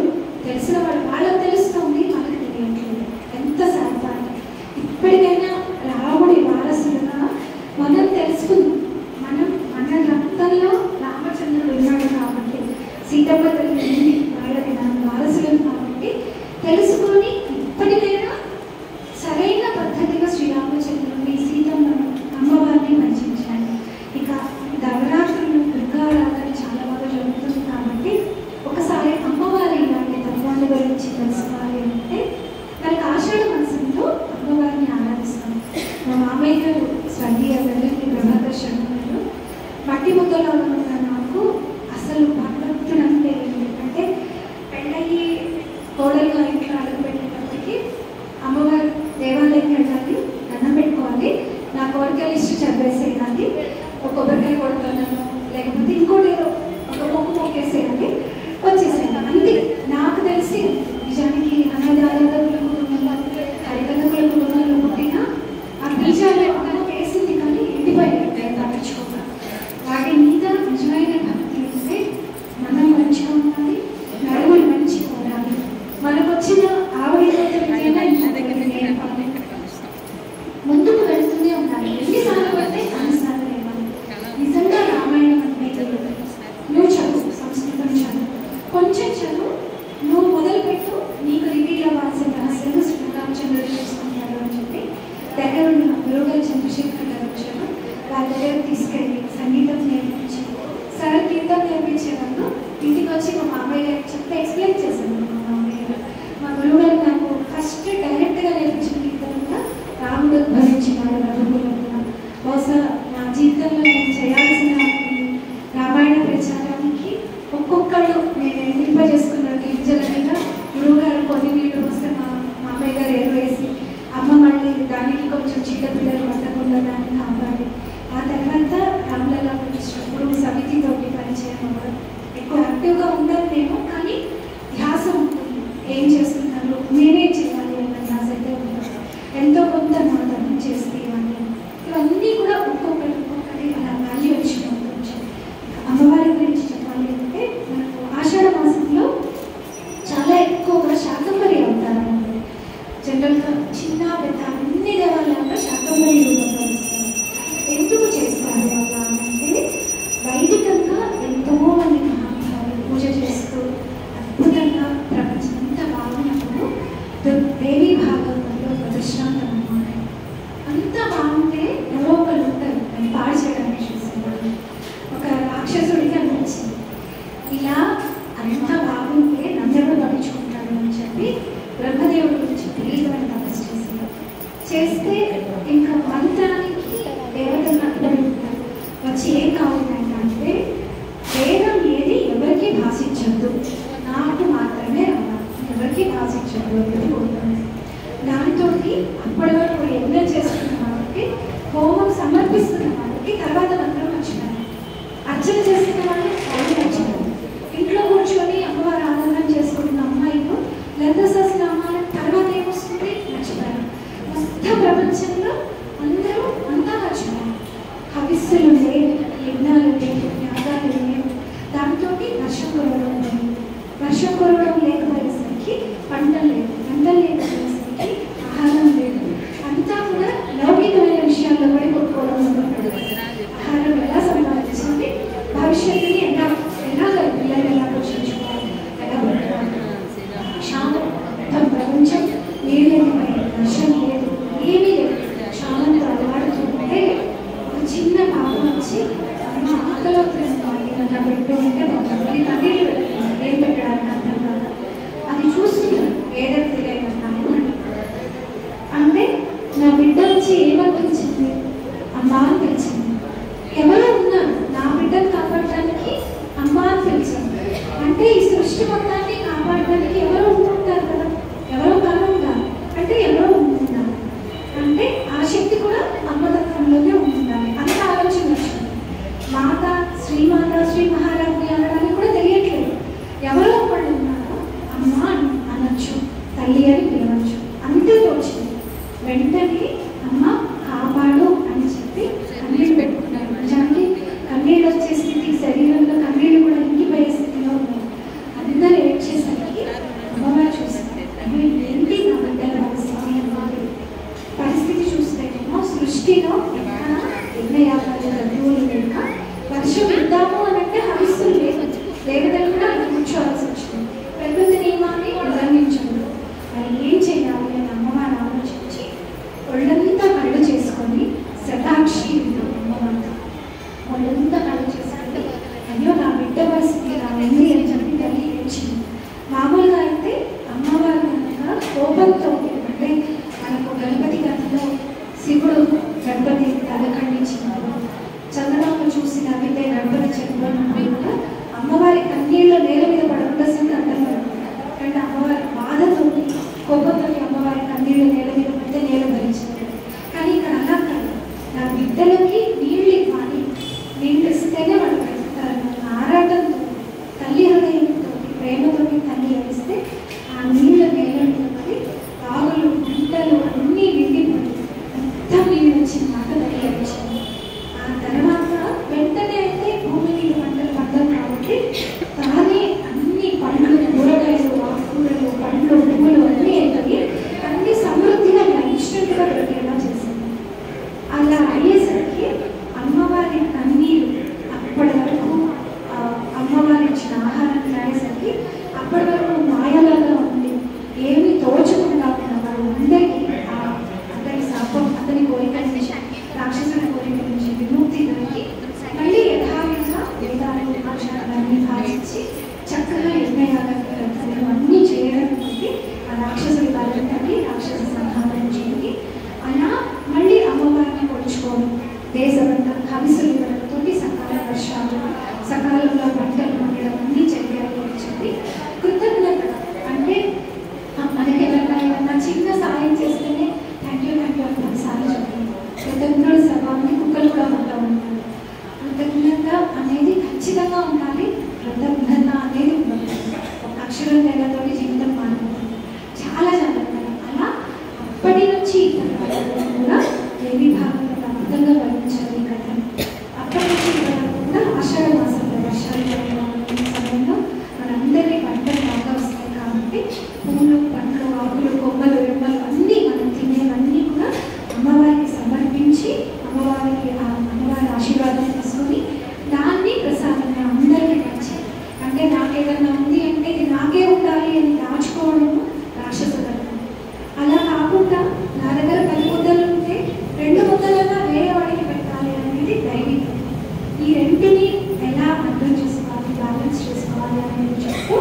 తెలిసిన వాళ్ళకి తెలుస్తుంది, మనకు తెలియట్లేదు. ఎంత సాధ్యం. ఇప్పటికైనా రాముడి వారసులుగా మనం తెలుసుకుందాం. మన రక్తంలో రామచంద్రుడు ఉన్నాడు కాబట్టి, సీతమ్మ తల్లి వాళ్ళకి దాని వారసులు కాబట్టి తెలుసుకొని ఇప్పటికైనా సరైన పద్ధతిగా శ్రీరామచంద్రుడిని, సీతమ్మను, అమ్మవారిని పరిచయించాలి. ఇక నవరాత్రులు దుర్గారాధన చాలా బాగా జరుగుతుంది కాబట్టి ఒకసారి అమ్మవారి ఇలాంటి తత్వాన్ని గురించి తెలుసుకోవాలి అంటే మనకి ఆషాఢ మాసంలో అమ్మవారిని ఆరాధిస్తాం. మా మామయ్య గారు స్వర్గీయ వెల్లంకి ప్రభాకర్ శర్మ గారు మట్టి ముద్దలో ఉన్న నాకు అసలు భగవంతుడు అంటే ఏంటంటే, పెళ్ళయి కోడలుగా ఇంట్లో అడుగుపెట్టేటప్పటికి అమ్మవారు దేవాలయం వెళ్ళాలి, దండం పెట్టుకోవాలి, నా కోరికలు ఇష్ట చదివేసేయాలి, ఒక కొబ్బరికాయ కొడుతున్నాను, లేకపోతే ఇంకోటి ఏదో ఒక మొక్కేసేయాలి, వచ్చేసేయాలి. అంతే నాకు తెలిసి. నిజానికి అన్నదానంలో కుటుంబంలో హరికథకుల కుటుంబంలో పుట్టిన ఆ బీజాలు ఏమన్నా వేసింది కానీ ఎండిపోయాయి తగ్గించుకోగా. వాటి మీద నిజమైన భక్తి ఉంటే మనం మంచిగా ఉండాలి, నడువులు మంచిగా ఉండాలి. మనకు వచ్చిన ముందుకు వెళ్తూనే ఉండాలి. ఎన్నిసార్లు పడితే అన్నిసార్లు లేవాలి. నిజంగా రామాయణం అంటే నువ్వు చదువు, సంస్కృతం చదువు, కొంచెం చదువు, నువ్వు మొదలుపెట్టు, నీకు రివీల్ అవ్వాల్సిన రహస్యాలు శ్రీరామచంద్రుడు చేసుకుంటారు అని చెప్పి దగ్గర ఉన్న గురువుగారు చంద్రశేఖర్ గారు వచ్చారు. వాళ్ళ దగ్గర తీసుకెళ్ళి సంగీతం నేర్పించి, సార్ గీతం నేర్పించేవాళ్ళు. ఇంటికి వచ్చి మా మామయ్య గారికి చెప్తే ఎక్స్ప్లెయిన్ చేశాను. మా మామయ్య గారు, మా గురువుగారు నాకు ఫస్ట్ డైరెక్ట్గా నేర్పించిన గీతం కూడా రాముడు భరించినాడు రఘుకులంగా. బహుశా నా జీవితంలో నేను చేయాల్సిన రామాయణ ప్రచారానికి ఒక్కొక్కళ్ళు నేను ఎండింపజేసుకున్న గింజల మీద గురువుగారు కొన్ని నీళ్ళు వస్తే మా మామయ్య గారు ఎరువేసి, అమ్మ మళ్ళీ దానికి కొంచెం చిన్నపిల్లలు పట్టకుండా దాన్ని కాపాడి, ఆ తర్వాత రాములలా వచ్చినప్పుడు సమితితోటి పరిచయం అవ్వడం. ఎక్కువ యాక్టివ్గా ఉండదు నేను, కానీ ధ్యాస ఉంటుంది. ఏం చేస్తున్నారు, నేనే చేయాలి అన్న ధ్యాస అయితే ఉంటుంది. ఎంతో కొంత నా ధర్మం చేస్తే ఇవన్నీ కూడా ఒక్కొక్కటి అలా వాల్యూ వచ్చిన కొంచెం. అమ్మవారి గురించి చెప్పాలి అంటే మనకు ఆషాఢ మాసంలో చాలా ఎక్కువగా శాకంబరి అవుతారు. జనరల్గా చిన్న పెద్ద అన్ని దేవాలయాల్లో శాకంబరి రూపంలో ఇస్తారు. ఎందుకు చేస్తారు అలా అంటే, వైదికంగా ఎంతో మంది మహాత్ములు పూజ చేస్తూ అద్భుతంగా ప్రపంచం అంతా బాగుంది వచ్చి ఏం కావాలంటే అంటే వేదం ఏది ఎవరికి భాషించద్దు, నాకు మాత్రమే రావాలి, ఎవరికి భాషించద్దు అనేది కోరుతుంది. దానితో అప్పటి వరకు యజ్ఞం చేసుకున్న వాళ్ళకి, హోమం సమర్పిస్తున్న వాళ్ళకి తర్వాత మంత్రం వచ్చినారు, అర్చన చేస్తున్న వాళ్ళు వాళ్ళు వచ్చినారు. ఇంట్లో కూర్చొని అమ్మవారు ఆనందం చేసుకుంటున్న అమ్మాయిలు లలిత సహస్రనామాల తర్వాత ఏమొస్తుంది మర్చిపోయారు. మొత్తం ప్రపంచంలో అందరూ అంతా మర్చిపోయారు. హవిస్సులు లేవు, యజ్ఞాలు లేవు, యాగాలు లేవు. దాంతో వర్షం కురవడం లేదు. వర్షం కురవడం లేకపోయేసరికి పంటలు లేవు, పంటలు లేకపోయేసరికి ఆహారం లేదు. అంతా కూడా లౌకికమైన విషయాల్లో కూడా కొట్టుకోవడం మొదలుపెట్టారు. ఆహారం ఎలా సంపాదించాలి, భవిష్యత్తుని ఎలాగ పిల్లలు ఎలా పోషించుకోవాలి, ఎలా పెట్టుకోవాలి. శాంతం ప్రపంచం నీళ్ళపై వర్షం లేదు, ఏమీ లేదు. శాంతం అలవాడుతుంటే ఒక చిన్న పాప వచ్చి అమ్మ ఆకలి అట్లా పెట్టు ఉంటే బాగుంటుంది, కన్నీళ్ళు పెడుతుంది. ఏం పెట్టడానికి అర్థం కాదు. అది చూస్తున్నాను ఏదైనా తెలియకున్నాను అంటే నా బిడ్డ వచ్చి ఏమనిపించింది, అమ్మ అని పిలిచింది. ఎవరో ఉన్నారు నా బిడ్డను కాపాడడానికి అమ్మ అని పిలిచింది. అంటే ఈ సృష్టి మొత్తాన్ని కాపాడడానికి ఎవరో ఉంటుంటారు కదా, ఎవరో కారణం అంటే ఎవరో ఉంటున్నారు అంటే ఆ శక్తి కూడా అమ్మతత్వంలోనే ఉంటుండాలి. అంత ఆలోచన వచ్చింది. మాత, శ్రీమాత, శ్రీ మహారాజ్ఞి అనడానికి కూడా తెలియట్లేదు. ఎవరో ఒకళ్ళు ఉన్నారో అమ్మ అనొచ్చు, తల్లి అని పిలవచ్చు, అంతే వచ్చింది. వెంటనే అమ్మ కాపాడు అని చెప్పి కన్నీళ్ళు పెట్టుకున్నారు. నిజానికి కన్నీళ్ళు వచ్చే స్థితి, శరీరంలో కన్నీళ్ళు కూడా ఇంకిపోయే స్థితిలో ఉన్నాయి. అందరూ ఏడ్చేసరికి అమ్మవారు చూస్తారు, ఏంటి నా బిడ్డల పరిస్థితి చూస్తేనేమో సృష్టిలో యజ్ఞయాగాలు గదువులు లేక వర్షం ఇద్దాము అని అంటే హవిస్సులు లేదు, దేవతలు కూడా కూర్చోవాల్సి వచ్చింది. ప్రకృతి నియమాన్ని ఉల్లంఘించదు. మరి ఏం చేయాలి అని అమ్మవారు ఆలోచించి ఒళ్ళంతా కళ్ళు చేసుకొని శతాక్షి అమ్మవారు ఒళ్ళంతా కళ్ళు చేసుకుంటే అయ్యో నా బిడ్డ పరిస్థితి రావాలి అని చెప్పి తల్లి ఏడ్చింది. మామూలుగా అయితే అమ్మవారు కనుక కోపంతో అంటే మనకు గణపతి కథలో శివుడు గణపతి తల ఖండించినప్పుడు చంద్రబాబు చూసి నవ్వితే గణపతి చెప్పినప్పుడు కూడా అమ్మవారి కన్నీళ్ళు నేల మీద పడకుండా సంకటం అంటే అమ్మవారి బాధతో కోపంతో అమ్మవారి కన్నీళ్ళు నేల మీద పడితే నేల భరించినట్టు. కానీ ఇక్కడ అలా కాదు, నా బిడ్డలకి నీళ్ళు ఇవ్వాలి, నీళ్ళు ఇస్తేనే వాళ్ళు పెడతారు ఆరాటంతో, తల్లి హృదయంతో, ప్రేమతో తల్లి ఏడిస్తే ఆ నీళ్ళ నేల మీద పడి ఆవులు గుంటలు అన్నీ నిండిపోయి మొత్తం నీళ్ళు వచ్చిన మాట తల్లి ఏడిచింది. ఆ తర్వాత వెంటనే అయితే భూమికి పంటలు పండవు కాబట్టి తానే అన్ని పండ్లు, కూరగాయలు, ఆకుకూరలు, పండ్లు, పువ్వులు అన్నీ అయిపోయి అన్ని సమృద్ధిగా ఇన్స్టెంట్గా దొరికేలా చేసింది. అలా అయ్యేసరికి అమ్మవారి కన్నీరు అప్పటి వరకు అమ్మవారి ఇచ్చిన ఆహారం తాగేసరికి అప్పటి వరకు మాయలాగా ఉంది, ఏమి తోచకుండా ఉన్న వాళ్ళు అందరికీ అతని శాపం, అతని కోరిక నుంచి, రాక్షసుల కోరిక నుంచి విముక్తి దొరికి మళ్ళీ యథావిధంగా వేదాలు ఆచారాన్ని భావించి చక్కగా యజ్ఞయాగాలు అన్నీ చేయడానికి ఆ రాక్షసుడి బాధ్యతకి రాక్షస సంహారం చేయండి. అలా మళ్ళీ అమ్మవారిని కొలుచుకోవడం, దేశమంతా హవిసులు ఇవ్వడంతో సకాల వర్షాలు, సకాలంలో పంటలు పండడం అన్నీ జరిగాయి అని చెప్పి కృతజ్ఞత అంటే మనకి ఏమన్నా చిన్న సహాయం చేస్తేనే థ్యాంక్ యూ అని 10 సార్లు చెప్పాలి. కృతజ్ఞుడు సభాన్ని కుక్కలు కూడా ఉంటా ఉంటారు. కృతజ్ఞత అనేది ఖచ్చితంగా ఉండాలి, కృతజ్ఞత అనేది ఉండదు. ఒక అక్షరం తేడాతో జీవితం మారిపోతుంది. చాలా జాగ్రత్తగా అలా అప్పటి నుంచి కూడా దేవి భాగంలో అద్భుతంగా వర్ణించాలి ఈ కథ. అప్పటి నుంచి కూడా ఆషాఢ మాసంలో వర్షాలు సమయంలో మనందరికీ పంటలు బాగా వస్తాయి కాబట్టి పూలు, పండ్లు, ఆకులు, కొమ్మలు, రెమ్మలు అన్నీ మనం తినేవన్నీ కూడా అమ్మవారికి సమర్పించి అమ్మవారికి అమ్మవారి ఆశీర్వాదం తీసుకొని దాన్ని ప్రసాదంగా అందరికీ పంచి, అంటే నాకేదన్నా ఉంది అంటే ఇది నాకే ఉండాలి అని దాచుకోవడము రాక్షస ధర్మం. అలా కాకుండా నా దగ్గర 10 ముద్దలు ఉంటే 2 ముద్దలన్నా వేరే వాడికి పెట్టాలి అనేది దైవికం. ఈ రెంటిని ఎలా అర్థం చేసుకోవాలి, బ్యాలెన్స్ చేసుకోవాలి అనేది చెప్తూ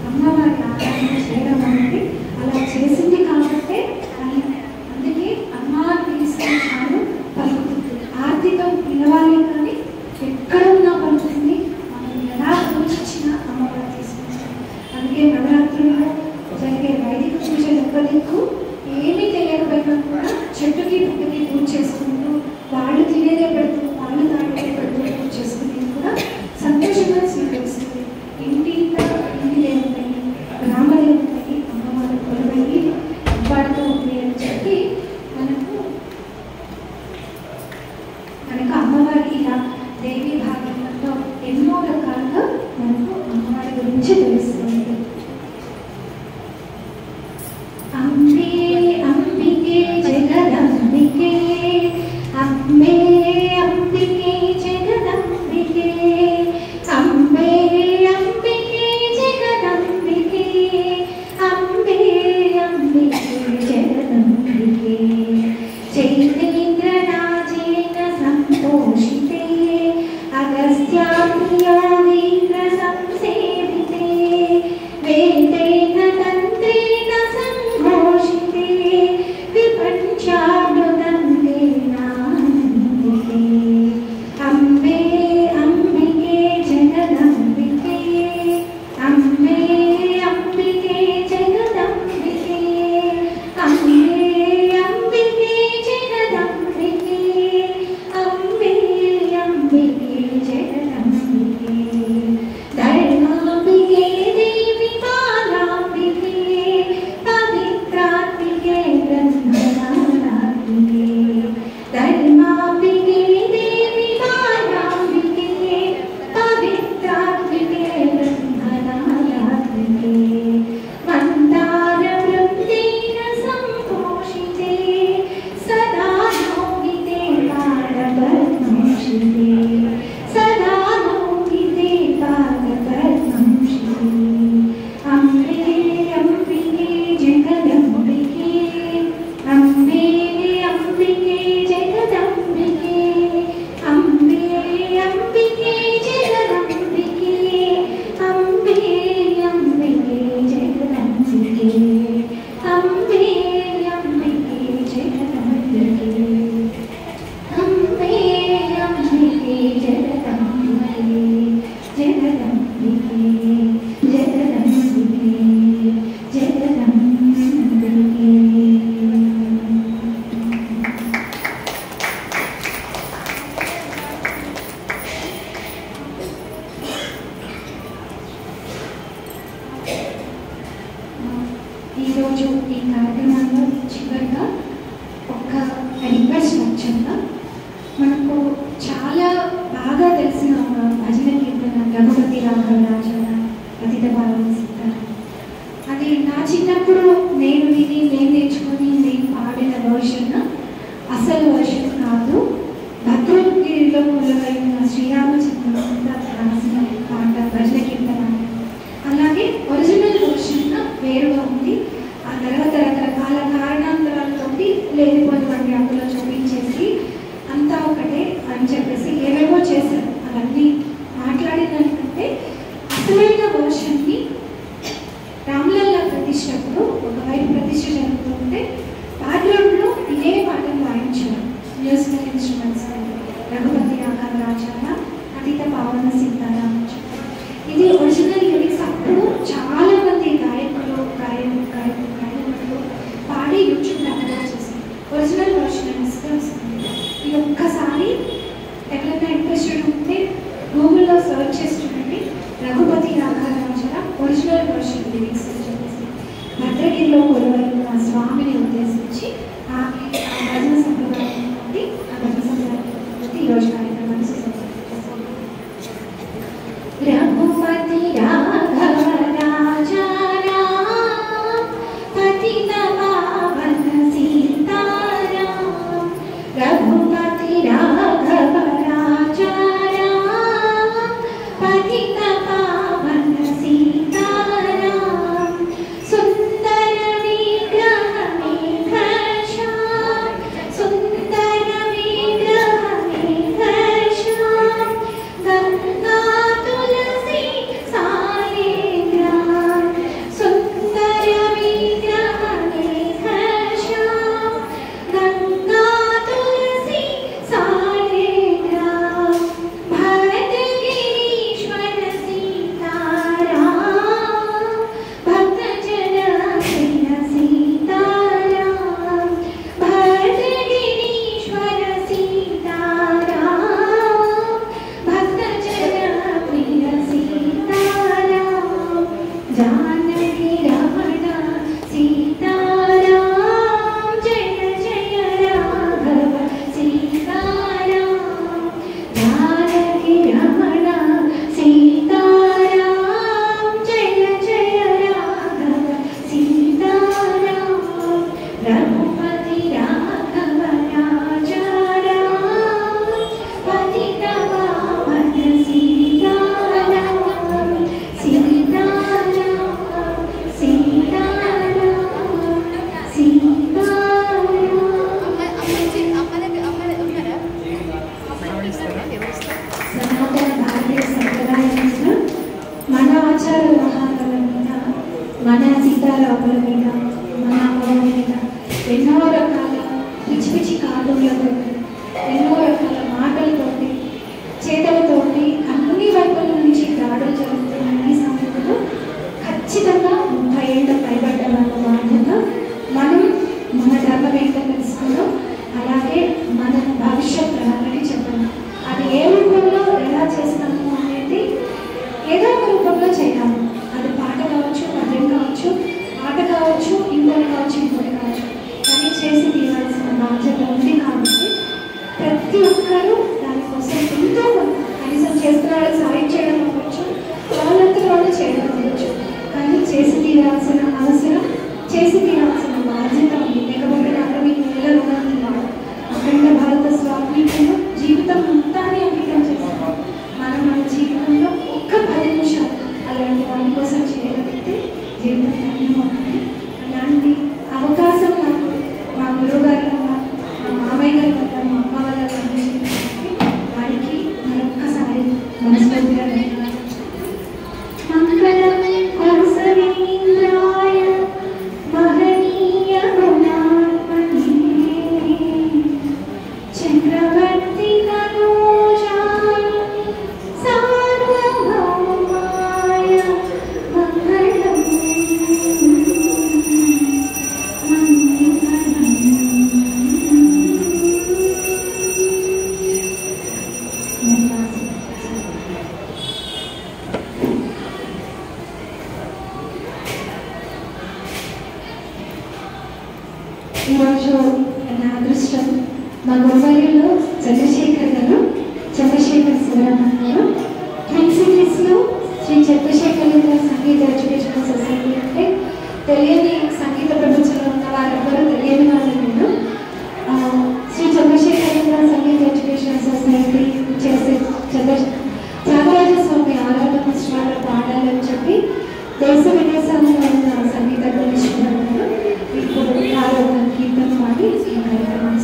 అమ్మవారి ఆరాధన చేయడం అనేది అలా చేసింది కాబట్టి అందుకే అమ్మ పిలిస్తే చాలు పలుకుతుంది. ఆర్థికం పిలవాలి కానీ కనుక అమ్మవారి ఇలా దేవి భాగవతంలో ఎన్నో రకాలుగా మనకు అమ్మవారి గురించి తెలుస్తుంది. అంబే అంబికే జగదంబికే, అంబే అంబికే జగదంబికే, అంబే అంబికే జగదంబికే, అంబే అంబికే జగదంబికే. చైతేంద్రరాజేన సంతోషితే, అగస్త్యాయోగేంద్ర సంసేవితే, వేదేన తంత్రేణ సంఘోషితే, విపంచామృతం తేనానందితే. అంబే అంబికే జగదంబికే, అంబే అంబికే జగదంబికే, అంబే అంబికే జగదంబికే, అంబే అంబికే జగదంబికే. ధర్మాంబికే దేవి బాలాంబికే, పవిత్రాంబికే బ్రహ్మనారాంబికే. ధర్మాంబికే దేవి బాలాంబికే, పవిత్రాంబికే బ్రహ్మనారాంబికే. మందార వృత్తేన సంభూషితే, సదా నోమితే పాదపద్మంశితే, సదా నోమితే పాదపద్మంశితే. అంబే అంబికే జగదంబికే, అంబే అంబికే జగదంబికే, అంబే అంబికే జగదంబికే, అంబే అంబికే జగదంబికే, అంబే అంబికే జగదంబికే, అంబే అంబికే జగదంబికే, జగదంబికే జగదంబికే జగదంబికే. ఈరోజు ఈ కార్యక్రమంలో చివరిగా ఒక రిక్వెస్ట్ వచ్చిందా, మనకు చాలా బాగా తెలిసిన ఒక భజన కీర్తన రఘుపతి రాఘవ రాజన పతిత పావన సీతారామ. అది నా చిన్నప్పుడు నేను విని నేను నేర్చుకొని నేను పాడిన వర్షన్, అసలు వర్షన్ కాదు. భద్రగిరిలో కొలువైన శ్రీరామచంద్ర రాసిన పాట భజన కీర్తన. అలాగే ఒరిజినల్ వర్షన్ వేరుగా ఉంది. ఆ తర్వాత రకరకాల కారణాంతరాలతో లేనిపోయినటువంటి అందులో చూపించేసి అంతా ఒకటే అని చెప్పేసి ఏవేవో చేశారు. అవన్నీ మాట్లాడినంటే అసలైన వర్షన్ని రామ్లల్ల ప్రతిష్టప్పుడు ఒకవైపు ప్రతిష్ట జరుగుతుంటే బ్యాక్గ్రౌండ్లో ఇదే పాటలు వాయించారు. మ్యూజికల్ ఇన్స్ట్రుమెంట్స్ రఘుపతి రాఘవ రాజాల పతిత పావన సీతారామ. ఇది ఒరిజినల్ లిరిక్స్ అప్పుడు చాలా మంది గాయకులు పాడి యూట్యూబ్లో అప్లోడ్ చేశారు. ఒరిజినల్ వర్షన్ వస్తుంది. ఇది ఒక్కసారి ఎవరైనా ఇంట్రెస్టెడ్ ఉంటే గూగుల్లో సర్చ్ చేసి చూడండి. రఘుపతి రాఘవ రాజాల మన సీతారాముల మీద, మన అమ్మవారి మీద ఎన్నో రకాల పిచ్చి పిచ్చి కార్టూన్లతో, ఎన్నో రకాల మాటలతోటి, చేతలతోటి అన్ని వైపుల నుంచి దాడులు జరుగుతున్న ఈ సమయంలో ఖచ్చితంగా 30 ఏళ్ళ పైబడ్డ వాళ్ళ బాధ్యత మనం మన ధర్మం ఏంటో తెలుసుకుందాం. అలాగే మన భవిష్యత్ ప్రణాళిక చెప్పడం, అది ఏ రూపంలో ఎలా చేస్తాము అనేది ఏదో ఒక రూపంలో చేయాలి. అది పాట కావచ్చు, పద్యం కావచ్చు, ఆట కావచ్చు, ఇంకోటి కావచ్చు, ఇంకోటి కావచ్చు, కానీ చేసి తీయాల్సిన బాధ్యత ఉంది. కాబట్టి ప్రతి ఒక్కరూ దానికోసం ఎంతో కనీసం చేస్తున్న వాళ్ళకి సాయం చేయడం అవ్వచ్చు, వాళ్ళంతా వాళ్ళు చేయడం అవ్వచ్చు, కానీ చేసి తీరాల్సిన అవసరం, చేసి తీరాల్సిన బాధ్యత ఉంది. లేకపోతే 40,000 రుణాలు అఖండ భారత స్వాతంత్ర్యంలో జీవితం మొత్తాన్ని అంకితం చేస్తాం. మనం మన జీవితంలో ఒక్క 10 నిమిషాలు అలాంటి వాటి కోసం చేయగలిగితే జీవితం ధన్యమవుతుంది. అలాంటి అవకాశం నాకు మా గురువు గారి వల్ల, మా మామయ్య గారి వల్ల, మా అమ్మ వాళ్ళ వారికి మరొక్కసారి మనస్ఫూర్తిగా ఈరోజు నా అదృష్టం మా గురువారిలో చంద్రశేఖర్ గారు, చంద్రశేఖర్ శివరామన్ గారు, ట్విన్ సిటీస్లో శ్రీ చంద్రశేఖర్ సంగీత ఎడ్యుకేషనల్ సొసైటీ అంటే తెలియని సంగీత ప్రపంచంలో ఉన్న వారెవ్వరూ తెలియని వాళ్ళు నేను. శ్రీ చంద్రశేఖర్ సంగీత ఎడ్యుకేషనల్ సొసైటీ చేసే త్యాగరాజస్వామి ఆరాధన ఉత్సవాల్లో పాడాలని చెప్పి దేశ విదేశాల్లో ఉన్న సంగీతంలో ఇష్టపడ్డారు. ఇప్పుడు వారు కీర్తన పాడి ఈ కార్యక్రమాన్ని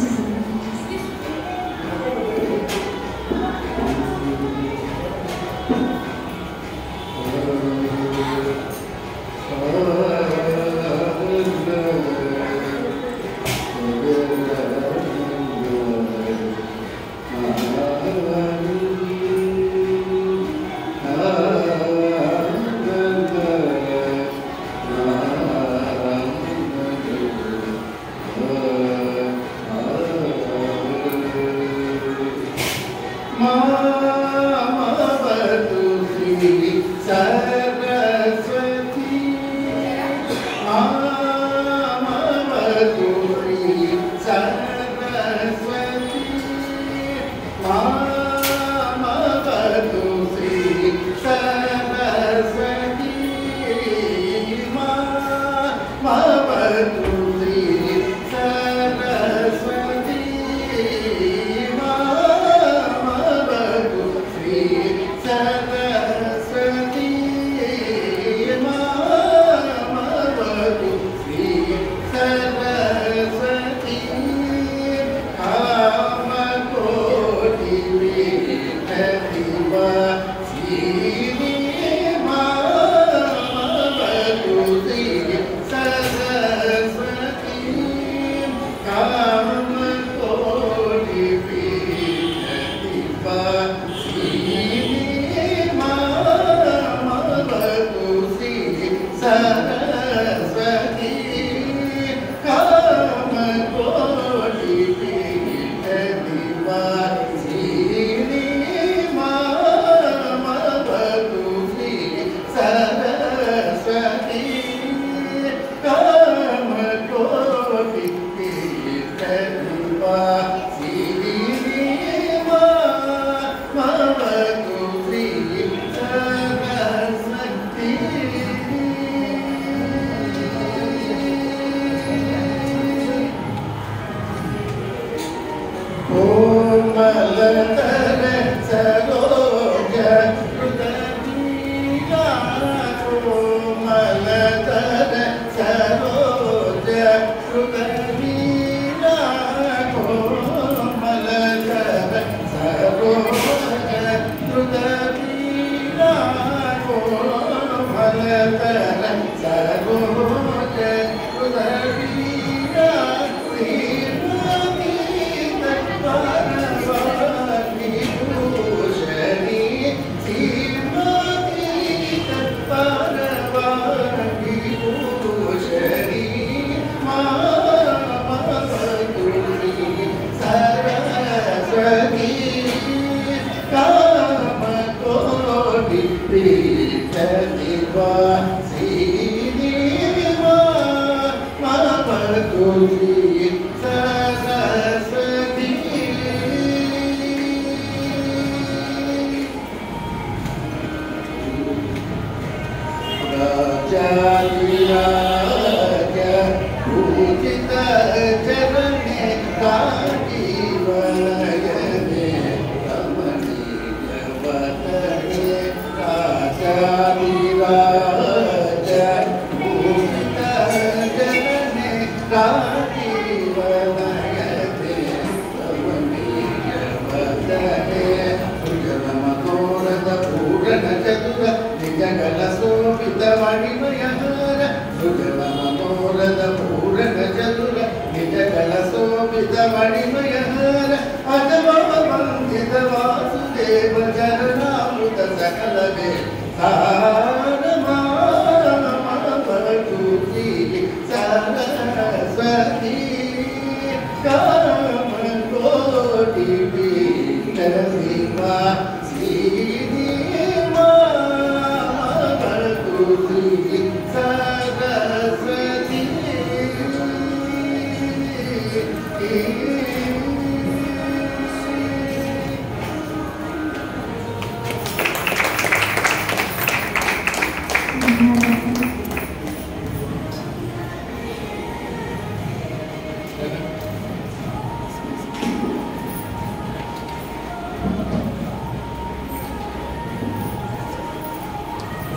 Sargo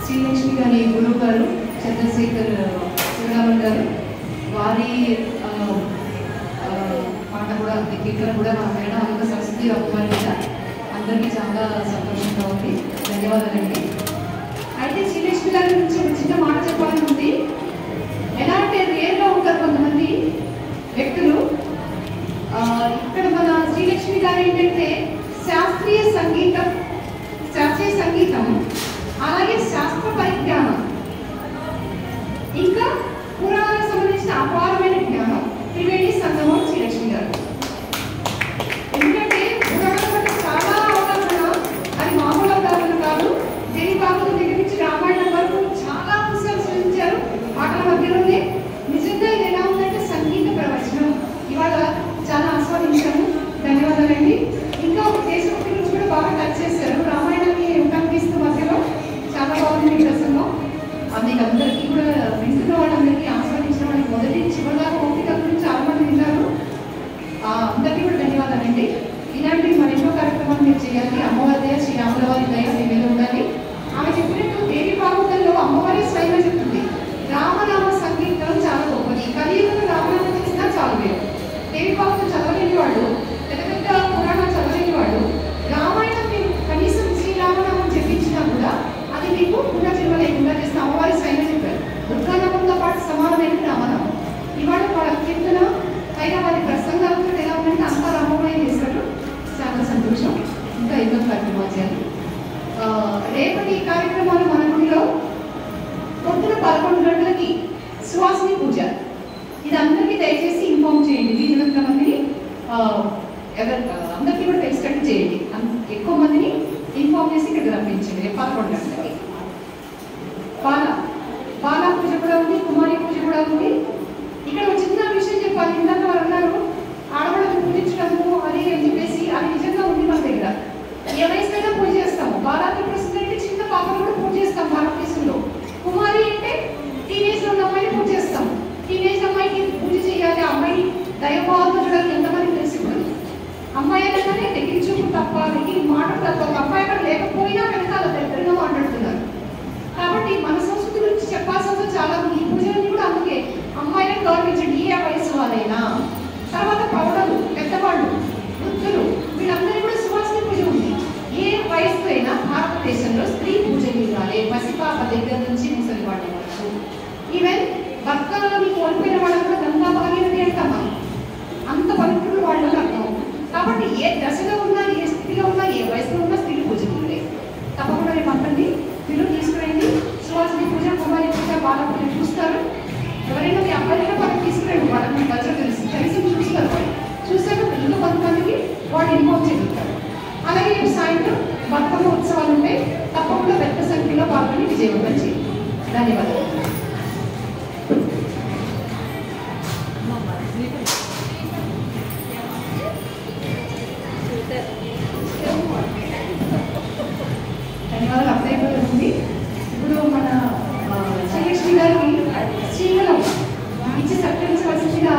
శ్రీలక్ష్మి గారి గురువు గారు చంద్రశేఖర్ శివరామన్ గారు వారి మాట కూడా కీర్తన కూడా మా మేడం అంత సరస్వతి అమ్మవారి మీద అందరికీ చాలా సంతోషంగా ఉంది. ధన్యవాదాలండి. అయితే శ్రీలక్ష్మి గారి గురించి ఒక చిన్న మాట చెప్పాలని ఉంది. ఎలా అంటే రేర్గా ఉంటారు కొంతమంది వ్యక్తులు. ఇక్కడ మన శ్రీలక్ష్మి గారు ఏంటంటే శాస్త్రీయ సంగీతం అలాగే శాస్త్ర పరిజ్ఞానం ఇంకా పురాణాలకు సంబంధించిన అపారమైన జ్ఞానం త్రివేణి సంగమం శ్రీలక్ష్మి గారు. ఎందుకంటే పురాణాల పట్ల చాలా అవగాహన, అది మామూలు అవగాహన కాదు. దేవి భాగవతం దగ్గర నుంచి రామాయణం వరకు చాలా పుస్తకాలు సృష్టించారు మాటల మధ్యలోనే. నిజంగా ఇది ఎలా ఉందంటే సంగీత ప్రవచనం ఇవాళ చాలా ఆస్వాదించాను. ధన్యవాదాలండి. ఇంకా ఒక దేశభక్తి గురించి కూడా బాగా టచ్ చేశారు. రామాయణాన్ని ఉపయోగిస్తూ మధ్యలో చాలా బాగుంది మీ ప్రసంగం. మీకు అందరికీ కూడా వింటున్న వాళ్ళందరికీ ఆస్వాదించిన వాళ్ళకి మొదటి చివరిదాకా ఓపిక గురించి చాలా మంది విన్నారు. అందరికీ కూడా ధన్యవాదాలండి. ఇలాంటి మరెన్నో కార్యక్రమాలు మీరు చేయాలి. అమ్మవారి దయ, శ్రీరాముల వారి దయ మీ మీద ఉండాలి. ఆమె చెప్పినట్టు దేవి భాగవతంలో అమ్మవారి స్వయంగా చెప్తుంది రామనామ సంగీతం చాలా గొప్పది. కలియుగంలో రామనామం చేసినా చాలా వేరు. దేవి భాగవతం చదవలేని వాళ్ళు, పెద్ద పెద్ద పురాణాలు చదవలేని వాళ్ళు రామాయణం మీరు కనీసం శ్రీరామనామం చెప్పించినా కూడా అది మీకు పునర్జన్మ లేకుండా చేస్తే అమ్మవారి స్వయంగా చెప్పారు. దుర్గానామంతో పాటు సమానమైన రామనామం. ఇవాళ వాళ్ళ కీర్తన పైగా వారి ప్రసంగాలతో ఎలా ఉందంటే అంతా రామమయం చేశారు. చాలా సంతోషం. ఇంకా ఎన్నో కార్యక్రమాలు చేయాలి. రేపటి కార్యక్రమాలు మన గుడిలో పొద్దున 11 గంటలకి సువాసిని పూజ. ఇది అందరికీ దయచేసి ఇన్ఫార్మ్ చేయండి. వీళ్ళంత మందిని అందరికీ కూడా తెలిసినట్టు చేయండి. ఎక్కువ మందిని ఇన్ఫార్మ్ చేసి ఇక్కడ రప్పించండి. 11 గంటలకి బాలా పూజ కూడా ఉంది, కుమారి పూజ కూడా ఉంది. ఇక్కడ ఒక చిన్న విషయం చెప్పాలి. ఇందాక వారు అన్నారు ఆడవాళ్ళని పూజించడము అది అని చెప్పేసి, అది నిజంగా ఉంది మన దగ్గర. ఏ వయసుకైనా పూజ చేస్తాము. బాలాకి ప్రస్తుతం చిన్న పాపను కూడా పూజ చేస్తాం భారతదేశంలో. కుమారి అంటే టీనేజ్ లో ఉన్న అమ్మాయిని పూజ చేస్తాం. టీనేజ్ అమ్మాయికి పూజ చేయాలి. అమ్మాయి దైవభావంతో చూడాలి. ఎంతమంది తెలిసిపోయింది. అమ్మాయి అనగానే దగ్గర చూపు తప్ప, దగ్గర మాట తప్ప, అమ్మాయి అక్కడ లేకపోయినా వెనకాల దగ్గరగా మాట్లాడుతున్నారు. కాబట్టి మన సంస్కృతి గురించి చెప్పాల్సిన చాలా ఉంది. ఈ పూజలన్నీ కూడా అందుకే అమ్మాయిలను గౌరవించండి. ఏ వయసు వాళ్ళైనా. తర్వాత ప్రౌఢులు, పెద్దవాళ్ళు, వృద్ధులు, వీళ్ళందరూ కూడా సువాసిని పూజ ఉంది. ఏ వయసు అయినా భారతదేశంలో స్త్రీ పూజ ఇవ్వాలి. పసిపాప దగ్గర నుంచి ముసలి వాళ్ళ వరకు. ఈవెన్ భర్తలని కోల్పోయిన వాళ్ళని కూడా గంగా భాగీరథి అంటాం. అంత పవిత్రులు వాళ్ళని అర్థం. కాబట్టి ఏ దశలో ఉన్నా, ఏ స్థితిలో ఉన్నా, ఏ వయసులో ఉన్నా స్త్రీలు పూజ ఉంది. తప్పకుండా రేపు అంతండి మీరు తీసుకురండి. సువాసిని పూజ, కుమారి పూజ, బాల పూజ చూస్తారు. ఎవరైనా మీ అబ్బాయిలో వాళ్ళకి తీసుకురండి. వాళ్ళకి మీ కల్చర్ కనీసం చూస్తారు. వాళ్ళు చూసాక ఇంకా కొంతమందికి వాళ్ళు ఇన్వాల్వ్ చేయగలుగుతారు. అలాగే రేపు సాయంత్రం బతుకమ్మ ఉత్సవాలు ఉంటాయి. తప్పకుండా పెద్ద సంఖ్యలో పాల్గొని విజయవంతం చేయండి. ధన్యవాదాలు. ధన్యవాదాలు. అప్లైపోతుంది. ఇప్పుడు మన శ్రీలక్ష్మి గారికి శ్రీకలం ఇచ్చి సత్కరించవలసిందిగా